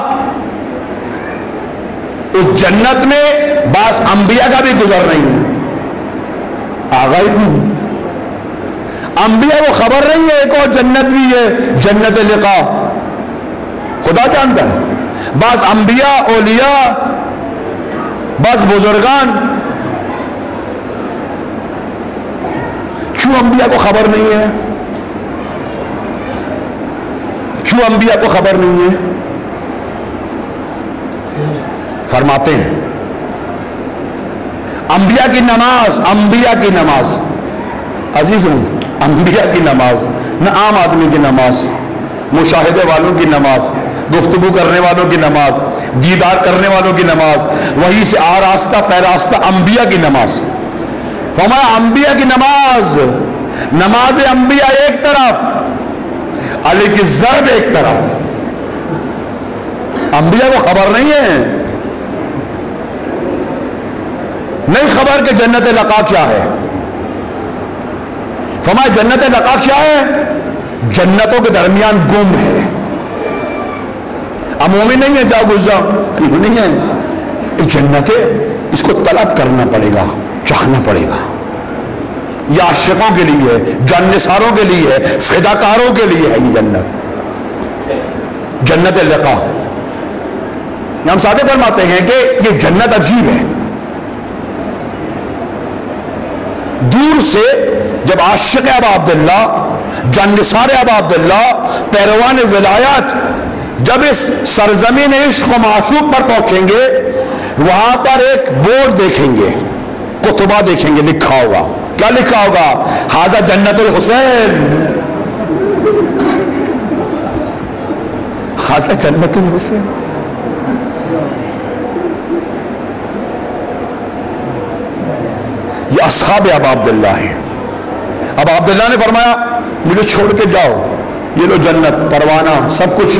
[SPEAKER 2] اس جنت میں بعض انبیاء کا بھی گزر نہیں ہے، آگاہی نہیں، انبیاء کو خبر نہیں ہے ایک اور جنت بھی ہے، جنت لقاء، خدا جانتا ہے۔ بعض انبیاء، اولیاء، بعض بزرگان، کیوں انبیاء کو خبر نہیں ہے؟ کیوں انبیاء کو خبر نہیں ہے؟ فرماتے ہیں انبیاء کی نماز، انبیاء کی نماز عزیزوں، انبیاء کی نماز، نہ عام آدمی کی نماز، مشاہدے والوں کی نماز، گفتگو کرنے والوں کی نماز، دیدار کرنے والوں کی نماز، وہیں سے آراستہ پیراستہ انبیاء کی نماز۔ فرمایا انبیاء کی نماز، نماز انبیاء ایک طرف، علی کی ضرب ایک طرف۔ انبیاء کو خبر نہیں ہے، نہیں خبر کہ جنت لقاء کیا ہے۔ فرمایا جنت لقاء کیا ہے؟ جنتوں کے درمیان گم ہے، عمومی نہیں ہے جاؤ گزا نہیں ہے، جنت ہے، اس کو طلب کرنا پڑے گا، چاہنا پڑے گا۔ یہ عاشقوں کے لیے ہے، جاننثاروں کے لیے ہے، فداکاروں کے لیے ہے یہ جنت، جنت لقاء۔ ہم سادے فرماتے ہیں کہ یہ جنت عجیب ہے۔ دور سے جب عاشق ابا عبداللہ، جاننثار ابا عبداللہ، پیروان ولایت جب اس سرزمین عشق و معشوق پر پہنچیں گے، وہاں پر ایک بورڈ دیکھیں گے، کتبہ دیکھیں گے، لکھا ہوگا، کیا لکھا ہوگا؟ ھذا جنت الحسین، ھذا جنت الحسین۔ یہ اصحاب ابا عبداللہ ہیں۔ ابا عبداللہ نے فرمایا مجھے چھوڑ کے جاؤ، یہ لو جنت، پروانہ، سب کچھ۔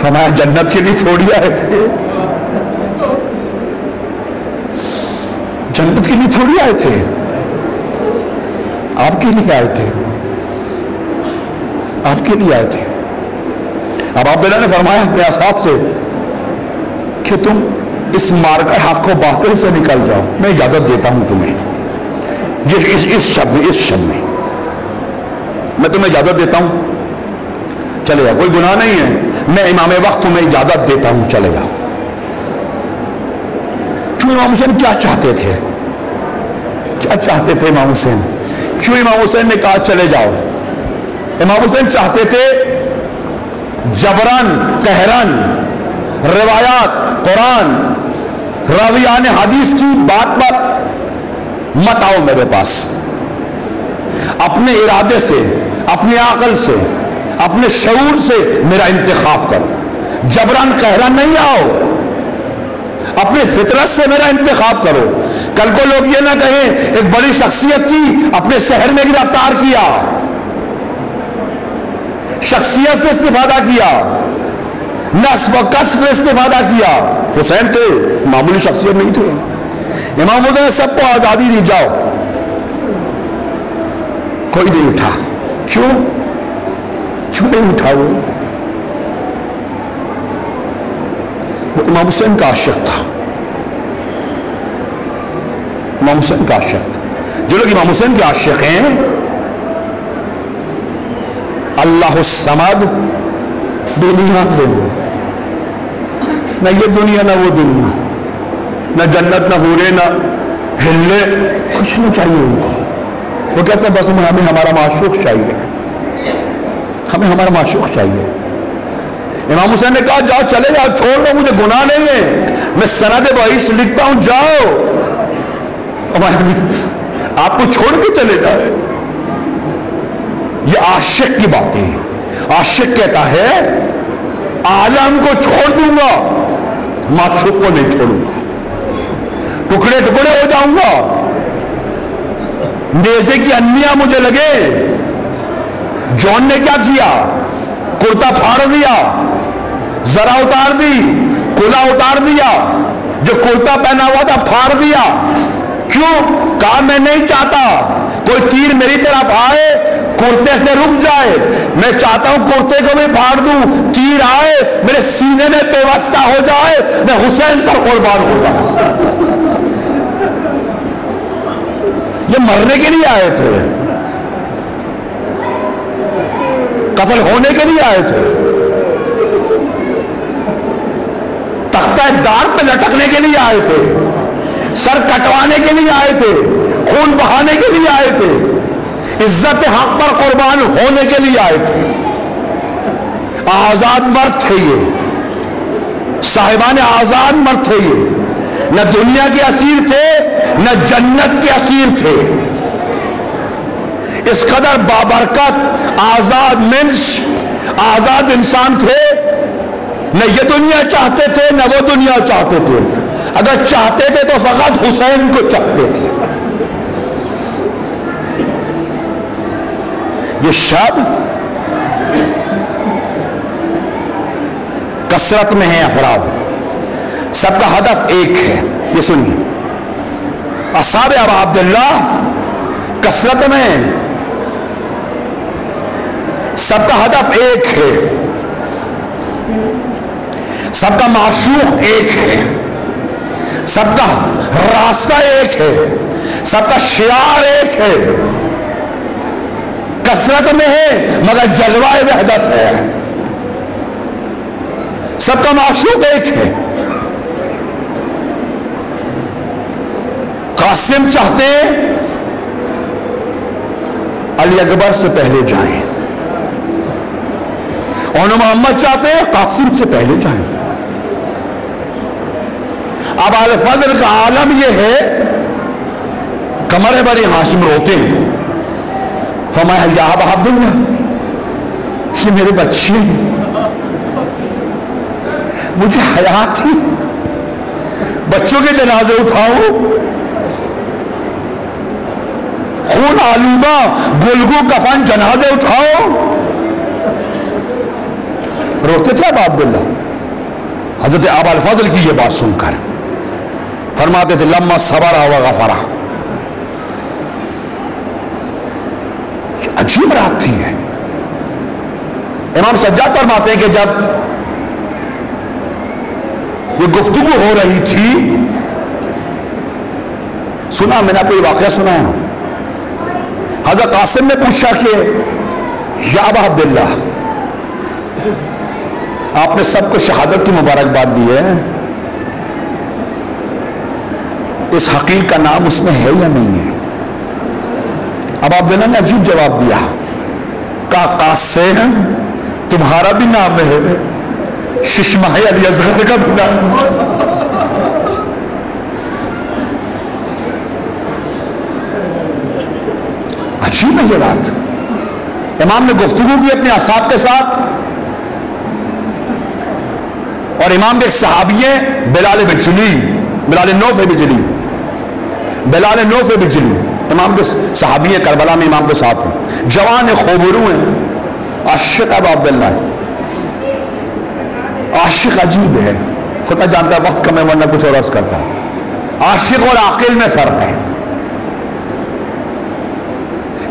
[SPEAKER 2] فرمایا جنت کے لیے تھوڑی آئے تھے، جنت کے لیے تھوڑی آئے تھے، آپ کے لیے آئے تھے، آپ کے لیے آئے تھے۔ ابا عبداللہ نے فرمایا اپنے اصحاب سے کہ تم اس مارکہ حق و باطل سے نکل جاؤ، میں اجازت دیتا ہوں تمہیں، اس شب میں میں تمہیں اجازت دیتا ہوں، چلے جاؤ، کوئی گناہ نہیں ہے، میں امام وقت تمہیں اجازت دیتا ہوں، چلے جاؤ۔ کیوں امام حسین کیا چاہتے تھے؟ کیا چاہتے تھے امام حسین؟ کیوں امام حسین نے کہا چلے جاؤ؟ امام حسین چاہتے تھے جبران، قہران، روایات، قرآن، راویان حدیث کی بات پر مت آؤ میرے پاس، اپنے ارادے سے، اپنے عقل سے، اپنے شعور سے میرا انتخاب کرو، جبران قہران نہیں آؤ، اپنے فطرت سے میرا انتخاب کرو۔ کل کو لوگ یہ نہ کہیں ایک بڑی شخصیت تھی، اپنے شہر میں گرفتار کیا، شخصیت سے استفادہ کیا، نسب و کسب سے استفادہ کیا۔ حسین تھے، معمولی شخصیت نہیں تھے۔ امام حسین نے سب کو آزادی دی، جاؤ کوئی نہیں اٹھا. کیوں نہیں اٹھا؟ وہ امام حسین کا عاشق تھا. امام حسین کا عاشق تھا. جو لوگ امام حسین کے عاشق ہیں، اللہ الصمد بے نیاز ہے. نہ یہ دنیا نہ وہ دنیا، نہ جنت نہ حورے نہ ہلے، کچھ نہیں چاہیے ان کو. وہ کہتے ہیں بس ہمیں ہمارا معشوق چاہیے، ہمیں ہمارا معشوق چاہیے. امام حسین نے کہا جاؤ چلے جاؤ، چھوڑ دو، مجھے گناہ نہیں ہے، میں سند بعیث لکھتا ہوں، جاؤ. آپ کو چھوڑ کے چلے جائے. یہ عاشق کی باتیں ہیں. عاشق کہتا ہے عالم کو چھوڑ دوں گا، معشوق کو نہیں چھوڑوں گا. ٹکڑے ٹکڑے ہو جاؤں گا، نیزے کی انیاں مجھے لگے. جون نے کیا کیا؟ کرتا پھاڑ دیا، ذرا اتار دی، کلا اتار دیا، جو کرتا پہنا ہوا تھا پھاڑ دیا. کیوں؟ کہا میں نہیں چاہتا کوئی تیر میری طرف آئے کرتے سے رک جائے، میں چاہتا ہوں کرتے کو بھی پھاڑ دوں، تیر آئے میرے سینے میں پیوستہ ہو جائے، میں حسین پر قربان ہو جاؤں. یہ مرنے کے لیے آئے تھے، قتل ہونے کے لیے آئے تھے، تختہ دار پہ لٹکنے کے لیے آئے تھے، سر کٹوانے کے لیے آئے تھے، خون بہانے کے لیے آئے تھے، عزت حق پر قربان ہونے کے لیے آئے تھے. آزاد مرد تھے یہ، صاحبان آزاد مرد تھے یہ. نہ دنیا کے اسیر تھے نہ جنت کے اسیر تھے. اس قدر بابرکت آزاد منش، آزاد انسان تھے. نہ یہ دنیا چاہتے تھے نہ وہ دنیا چاہتے تھے. اگر چاہتے تھے تو فقط حسین کو چاہتے تھے. یہ شب کثرت میں ہیں افراد، سب کا ہدف ایک ہے. یہ سنیے، اصحاب ابا عبداللہ کثرت میں، سب کا ہدف ایک ہے، سب کا معشوق ایک ہے، سب کا راستہ ایک ہے، سب کا شعار ایک ہے. کثرت میں ہے مگر جلوہ وحدت ہے. سب کا معشوق ایک ہے. قاسم چاہتے ہیں علی اکبر سے پہلے جائیں، اور محمد چاہتے ہیں قاسم سے پہلے جائیں. اب الفضل کا عالم یہ ہے، کمر بری ہاشم روتے ہیں، فرمایا یا ابا عبداللہ یہ میرے بچے ہیں، مجھے حیات تھی، بچوں کے جنازے اٹھاؤ، خون آلودہ گلگو کفن جنازے اٹھاؤ. روتے تھے ابا عبداللہ. حضرت ابا الفضل کی یہ بات سن کر فرماتے تھے لما صبر و غفرہ. عجیب رات تھی ہے. امام سجاد فرماتے ہیں کہ جب یہ گفتگو ہو رہی تھی، سنا میں نے آپ کو یہ واقعہ سنایا. حضرت قاسم نے پوچھا کہ یا ابا عبداللہ آپ نے سب کو شہادت کی مبارکباد دی ہے، اس حقیر کا نام اس میں ہے یا نہیں ہے؟ اب عبداللہ نے عجیب جواب دیا، کہا قاسم تمہارا بھی نام ہے، ششمہ علی اصغر کا بھی نام ہے. عجیب ہے یہ بات. امام نے گفتگو کی اپنے اصحاب کے ساتھ، اور امام کے صحابی ہیں بلال بجلی، بلال نوف بجلی، بلال نوف بجلی امام کے صحابی ہیں، کربلا میں امام کے ساتھ ہیں، جوان خوبرو ہیں، عاشق ابا عبداللہ ہے. عاشق عجیب ہے، خدا جانتا ہے، وقت کم ہے ورنہ کچھ اور عرض کرتا ہے. عاشق اور عاقل میں فرق ہے.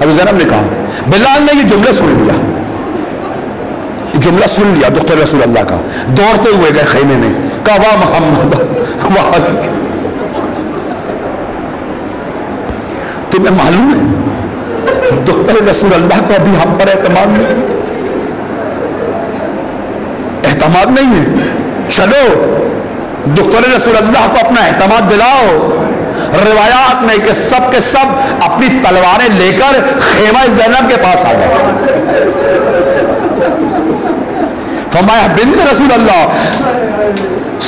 [SPEAKER 2] ابو زینب نے کہا. بلال نے یہ جملہ سن لیا، جملہ سن لیا دختر رسول اللہ کا. دوڑتے ہوئے گئے خیمے میں، کہا واہ محمد واہ. تمہیں معلوم ہے دختر رسول اللہ کو ابھی ہم پر اعتماد نہیں، اعتماد نہیں ہے. چلو دختر رسول اللہ کو اپنا اعتماد دلاؤ. روایات میں کہ سب کے سب اپنی تلواریں لے کر خیمہ زینب کے پاس آ گئے. فرمایا بنت رسول اللہ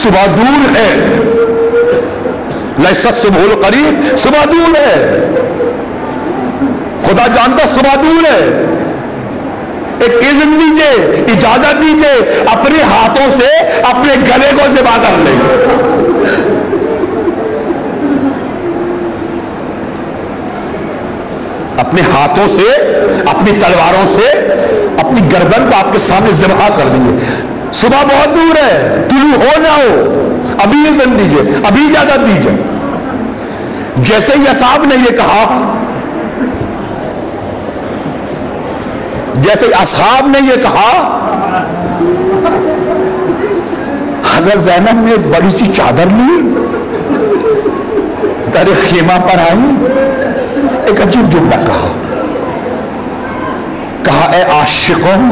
[SPEAKER 2] صبح دور ہے، لیست صبح القریب، صبح دور ہے، خدا جانتا صبح دور ہے. ایک اذن دیجئے، اجازت دیجئے، اپنے ہاتھوں سے اپنے گلے کو ذبح کر لیں. اپنے ہاتھوں سے، اپنی تلواروں سے اپنی گردن کو آپ کے سامنے ذبح کر دیں گے. صبح بہت دور ہے، طلوع ہو نہ ہو، ابھی اذن دیجئے، ابھی اجازت دیجئے. جیسے ہی اصحاب نے یہ کہا، جیسے اصحاب نے یہ کہا، حضرت زینب نے ایک بڑی سی چادر لی، در خیمہ پر آئی، ایک عجیب جملہ کہا اے عاشقوں،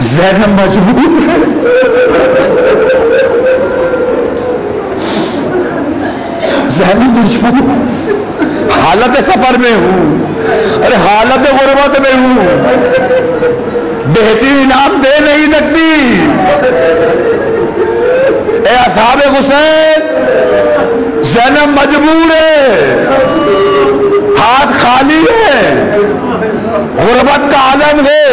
[SPEAKER 2] زینب مجبور ہے. زینب مجبور، حالت سفر میں ہوں، ارے حالت غربت میں ہوں، بہترین انعام دے نہیں سکتی. اے اصحاب حسین، زینب مجبور ہے، ہاتھ خالی ہے، غربت کا عالم ہے،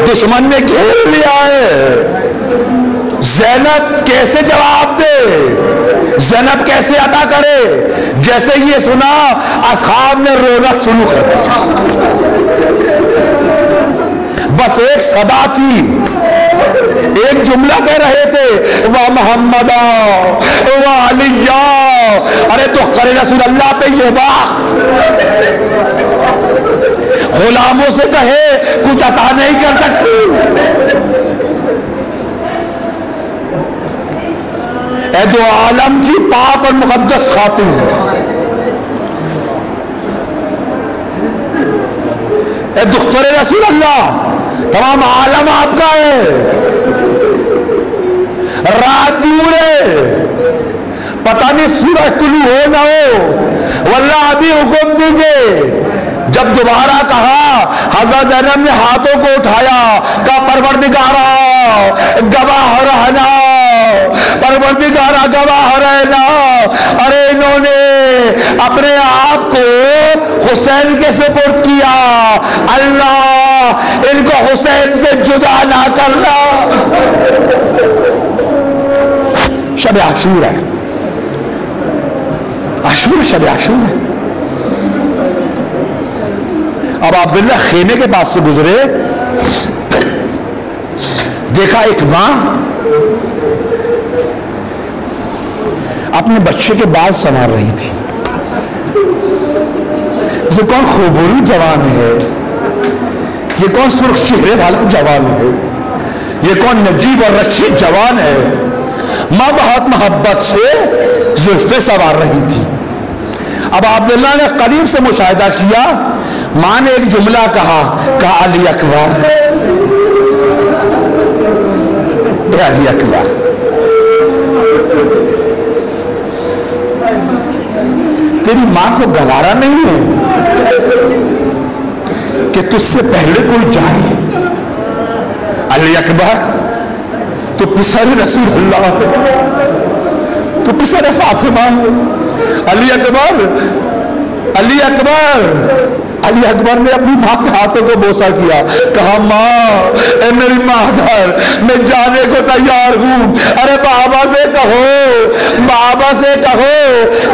[SPEAKER 2] دشمن نے گھیر لیا ہے. زینب کیسے جواب دے، زینب کیسے عطا کرے؟ جیسے یہ سنا اصحاب نے رونا شروع کر دیا. بس ایک صدا تھی، ایک جملہ کہہ رہے تھے، واہ محمدہ واہ علیہ. ارے تو کرے رسول اللہ پہ یہ وقت غلاموں سے کہے کچھ عطا نہیں کر سکتی. اے دو عالم کی پاک اور مقدس خاتون، اے دختر رسول اللہ، تمام عالم آپ کا ہے، رات دور ہے، پتہ نہیں سورج طلوع ہو نہ ہو، واللہ ابھی حکم دیجئے. جب دوبارہ کہا، حضرت زینب نے ہاتھوں کو اٹھایا، کہا پروردگارا گواہ رہنا، پروردگارا گواہ رہنا. ارے انہوں نے اپنے آپ کو حسین کے سپرد کیا، اللہ ان کو حسین سے جدا نہ کرنا. شب عاشور ہے، عاشور شب عاشور ہے. اب عبداللہ خیمے کے پاس سے گزرے، دیکھا ایک ماں اپنے بچے کے بال سنوار رہی تھی. یہ کون خوبصورت جوان ہے، یہ کون سرخ چہرے والا جوان ہے، یہ کون نجیب اور رشید جوان ہے. ماں بہت محبت سے زلفیں سنوار رہی تھی. اب عبداللہ نے قریب سے مشاہدہ کیا، ماں نے ایک جملہ کہا علی اکبر، علی اکبر. تیری ماں کو گوارا نہیں ہے کہ تجھ سے پہلے کوئی جائے. علی اکبر، تو پسر رسول اللہ ہے، تو پسر فاطمہ ہے. علی اکبر، علی اکبر. علی اکبر نے اپنی ماں کے ہاتھوں کو بوسا کیا، کہا ماں، اے میری مادر، میں جانے کو تیار ہوں. ارے بابا سے کہو، بابا سے کہو،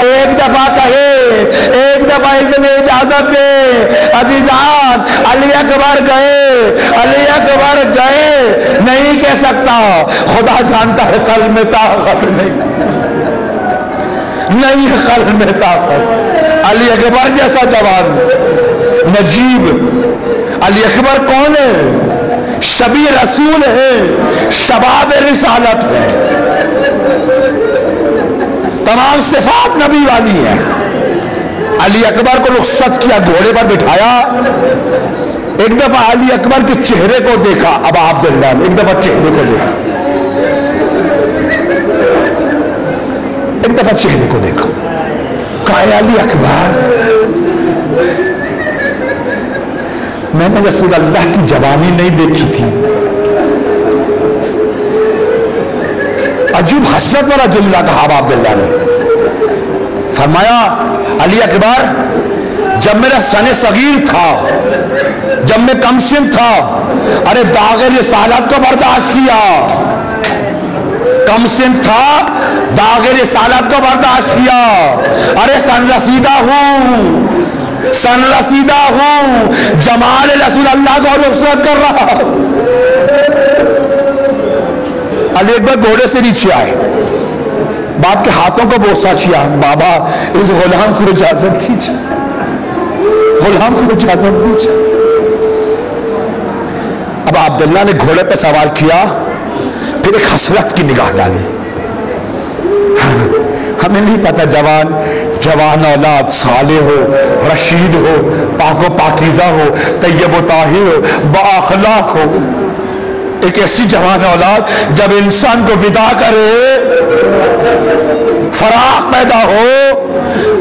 [SPEAKER 2] ایک دفعہ کہے، ایک دفعہ اذن اجازت دے. عزیزان، علی اکبر گئے، علی اکبر گئے. نہیں کہہ سکتا، خدا جانتا ہے قلب میں طاقت نہیں، نہیں ہے قلب میں طاقت۔ علی اکبر جیسا جوان نجیب، علی اکبر کون ہے؟ شبی رسول ہے، شباب رسالت ہے، تمام صفات نبی والی ہیں۔ علی اکبر کو رخصت کیا، گھوڑے پر بٹھایا۔ ایک دفعہ علی اکبر کے چہرے کو دیکھا ابا عبداللہ نے، ایک دفعہ چہرے کو دیکھا، ایک دفعہ چہرے کو دیکھا، کہا اے علی اکبر، میں نے رسول اللہ کی جوانی نہیں دیکھی تھی۔ عجیب حسرت والا جملہ کہا ابا عبداللہ نے۔ فرمایا علی اکبر، جب میرا سن صغیر تھا، جب میں کم سن تھا، ارے داغ رسالت کو برداشت کیا، کم سن تھا، داغ رسالت کو برداشت کیا، ارے سن رسیدہ ہوں، سن رسیدہ ہوں، جمال رسول اللہ کو رخصت کر رہا۔ علی اکبر گھوڑے سے نیچے آئے، باپ کے ہاتھوں کو بوسہ کیا، بابا اس غلام کو اجازت دیجیے، غلام کو اجازت دیجیے۔ اب عبداللہ نے گھوڑے پہ سوار کیا، پھر ایک حسرت کی نگاہ ڈالی۔ ہمیں نہیں پتا جوان اولاد صالح ہو، رشید ہو، پاک و پاکیزہ ہو، طیب و طاہر ہو، بااخلاق ہو، ایک ایسی جوان اولاد جب انسان کو ودا کرے، فراق پیدا ہو،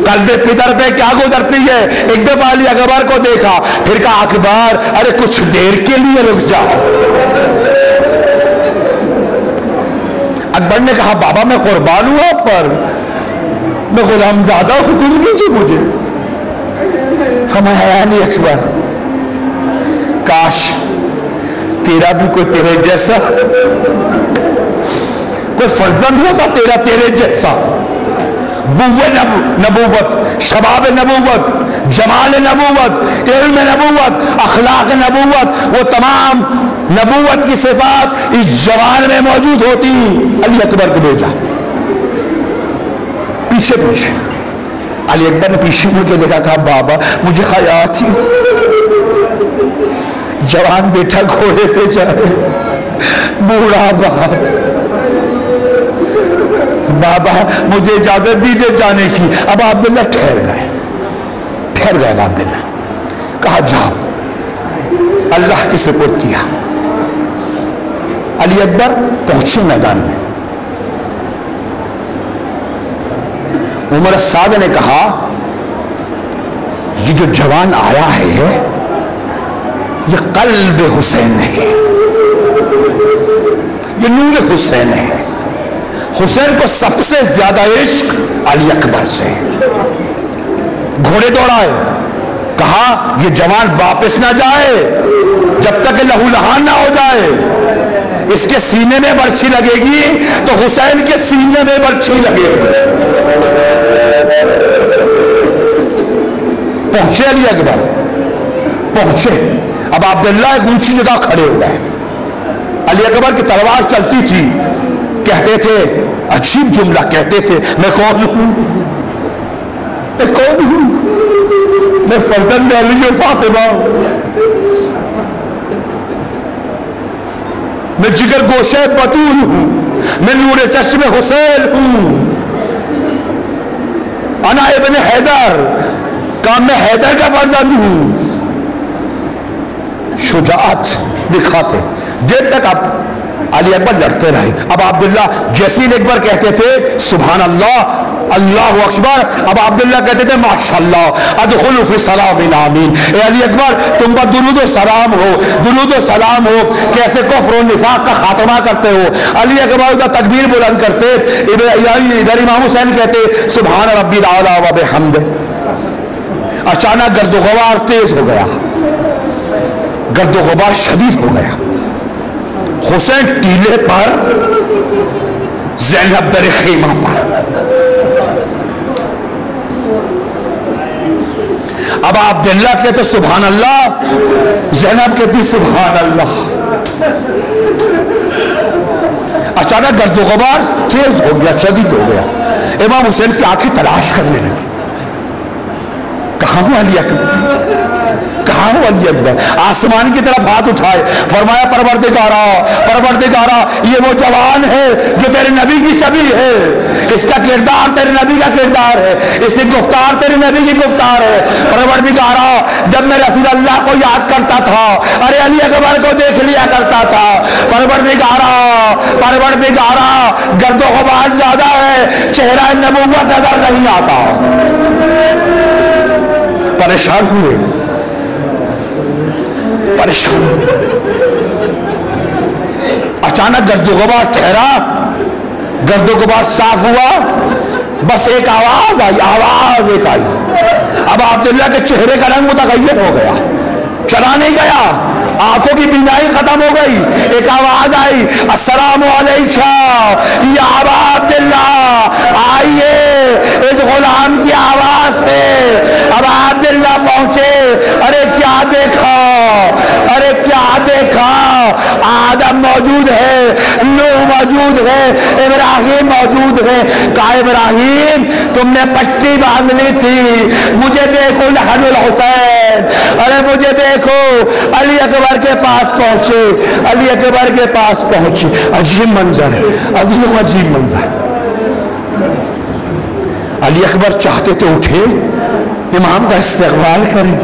[SPEAKER 2] قلب پدر پہ کیا گزرتی ہے۔ ایک دفعہ علی اکبر کو دیکھا، پھر کہا اکبر ارے کچھ دیر کے لیے رک جاؤ۔ اکبر نے کہا بابا میں قربان ہوں آپ پر، میں غلام زادہ، حکم کیجیے مجھے۔ فرمایا علی اکبر، کاش تیرا بھی کوئی تیرے جیسا کوئی فرزند ہوتا، تیرے جیسا، نبوت، شباب نبوت، جمال نبوت، علم نبوت، اخلاق نبوت، وہ تمام نبوت کی صفات اس جوان میں موجود ہوتی۔ علی اکبر کو بھیجا، پیچھے علی اکبر نے پیچھے مڑ کے دیکھا، کہا بابا مجھے خیال تھی، جوان بیٹا گھوڑے پہ جائے، بوڑھا باپ، بابا مجھے اجازت دیجئے جانے کی۔ اب عبداللہ ٹھہر گئے عبداللہ، کہا جاؤ، اللہ کے سپرد کیا۔ علی اکبر پہنچے میدان میں، عمر السعد نے کہا یہ جو جوان آیا ہے یہ قلب حسین ہے، یہ نور حسین ہے، حسین کو سب سے زیادہ عشق علی اکبر سے۔ گھوڑے دوڑائے، کہا یہ جوان واپس نہ جائے جب تک کہ لہو لہان نہ ہو جائے، اس کے سینے میں برچھی لگے گی تو حسین کے سینے میں برچھی لگے گی۔ پہنچے علی اکبر، پہنچے، اب عبداللہ ایک اونچی جگہ کھڑے ہو گئے، علی اکبر کی تلوار چلتی تھی، کہتے تھے عجیب جملہ کہتے تھے، میں کون ہوں، میں کون ہوں، میں فرزند علی و فاطمہ، میں جگر گوشہ بطول ہوں، میں نور چشم حسین ہوں، انا ابن حیدر، کام میں حیدر کا فرزند ہوں۔ شجاعت دکھاتے، دیر تک اب علی اکبر لڑتے رہے۔ اب عبداللہ جیسے ایک بار کہتے تھے سبحان اللہ، اللہ اکبر، اب عبداللہ کہتے تھے ماشاءاللہ، ادخلوا فی السلام آمین۔ اے علی اکبر تم پر درود و سلام ہو، درود و سلام ہو، کیسے کفر و نفاق کا خاتمہ کرتے ہو۔ علی اکبر کا تکبیر بلند کرتے، ادھر امام حسین کہتے سبحان ربی الاعلی و بحمدہ۔ اچانک گرد و غبار تیز ہو گیا، گرد و غبار شدید ہو گیا، حسین ٹیلے پر، زینب در خیمہ پر۔ اب عبداللہ کہتے سبحان اللہ، زینب کہتی سبحان اللہ۔ اچانک گرد و غبار تیز ہو گیا، شدید ہو گیا. امام حسین کی آنکھیں تلاش کرنے لگی، کہاں ہوں علی اکبر، کہاں ہوں علی اکبر. آسمان کی طرف ہاتھ اٹھائے، فرمایا پروردگارا پروردگارا، یہ وہ جوان ہے جو تیرے نبی کی شبیہ ہے، اس کا کردار تیرے نبی کا کردار ہے، اس کی گفتار تیرے نبی کی گفتار ہے. پروردگارا جب میں رسول اللہ کو یاد کرتا تھا، ارے علی اکبر کو دیکھ لیا کرتا تھا. پروردگارا پروردگارا گرد و غبار زیادہ ہے، چہرہ نبوت نظر نہیں آتا. پریشان ہوئے، پریشان ہوئے. اچانک گرد و غبار ٹھہرا، گرد و غبار صاف ہوا، بس ایک آواز آئی، آواز ایک آئی. اب عبداللہ کے چہرے کا رنگ متغیر ہو گیا، چلا نہیں گیا، آنکھوں کی بینائی ختم ہو گئی. ایک آواز آئی، السلام علیکم یا ابا عبداللہ. آئیے اس غلام کی آواز پہ ابا عبداللہ پہنچے. ارے کیا دیکھا، ارے کیا دیکھا، آدم موجود ہے، نوح موجود ہے، ابراہیم موجود ہے. کہا ابراہیم تم نے پٹی باندھ لی تھی، مجھے دیکھو لحد الحسین، ارے مجھے دیکھو. علی اکبر کے پاس پہنچے، علی اکبر کے پاس پہنچے. عجیب منظر ہے، عجیب منظر. علی اکبر چاہتے تھے اٹھے امام کا استقبال کریں،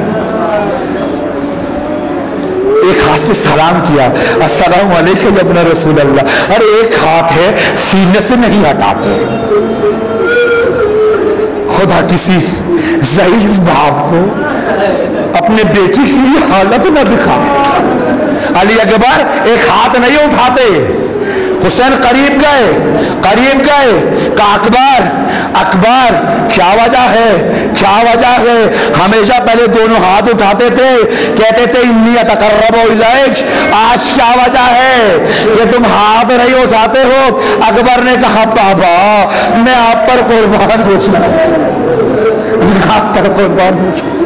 [SPEAKER 2] ایک ہاتھ سے سلام کیا، السلام علیکم ابن رسول اللہ. ارے ایک ہاتھ ہے، سینے سے نہیں ہٹاتے. خدا کسی ضعیف باپ کو اپنے بیٹی کی حالت نہ دکھائے. علی اکبر ایک ہاتھ نہیں اٹھاتے. حسین قریب گئے کہ اکبر اکبر کیا وجہ ہے، کیا وجہ ہے. ہمیشہ پہلے دونوں ہاتھ اٹھاتے تھے، کہتے تھے انی اتقرب الیک. آج کیا وجہ ہے کہ تم ہاتھ نہیں اٹھاتے ہو؟ اکبر نے کہا بابا میں آپ پر قربان ہو جاؤں، میں آپ پر قربان ہو جاؤں.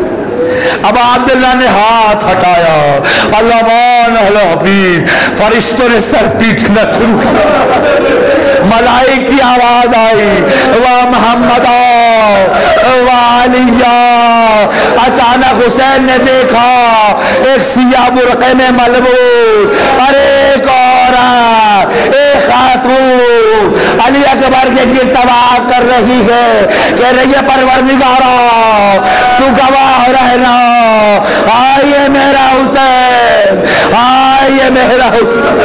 [SPEAKER 2] اب عبداللہ نے ہاتھ ہٹایا، الامان الحفیظ، فرشتوں نے سر پیٹنا شروع کیا. ملائک کی آواز آئی، وا محمد وا علی. اچانک حسین نے دیکھا ایک سیاہ برقعے میں ملبوس، ارے ایک عورت، ایک خاتون علی اکبر کے گرد طواف کر رہی ہے، کہہ رہی ہے پروردگارا تو گواہ رہنا، آئیے میرا حسین، آئیے میرا حسین.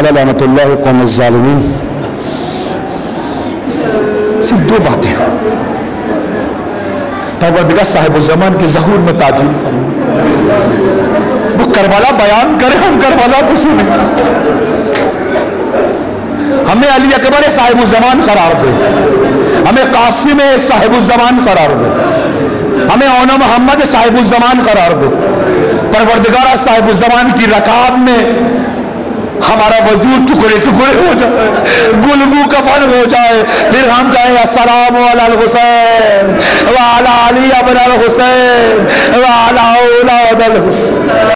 [SPEAKER 2] لعنت اللہ قوم الظالمین. صرف دو باتیں، پروردگار صاحب الزمان کے ظہور میں تعجیل فرمائے. وہ کربلا بیان کرے، ہم کربلا کو سنیں. ہمیں علی اکبر صاحب الزمان قرار دے، ہمیں قاسم صاحب الزمان قرار دے، ہمیں اونا محمد صاحب الزمان قرار دے. پروردگار صاحب الزمان کی رکاب میں ہمارا وجود ٹکڑے ٹکڑے ہو جائے، گلگو کفن ہو جائے، پھر ہم کہیں السلام علی الحسین وعلی علی ابن الحسین وعلی اولاد الحسین.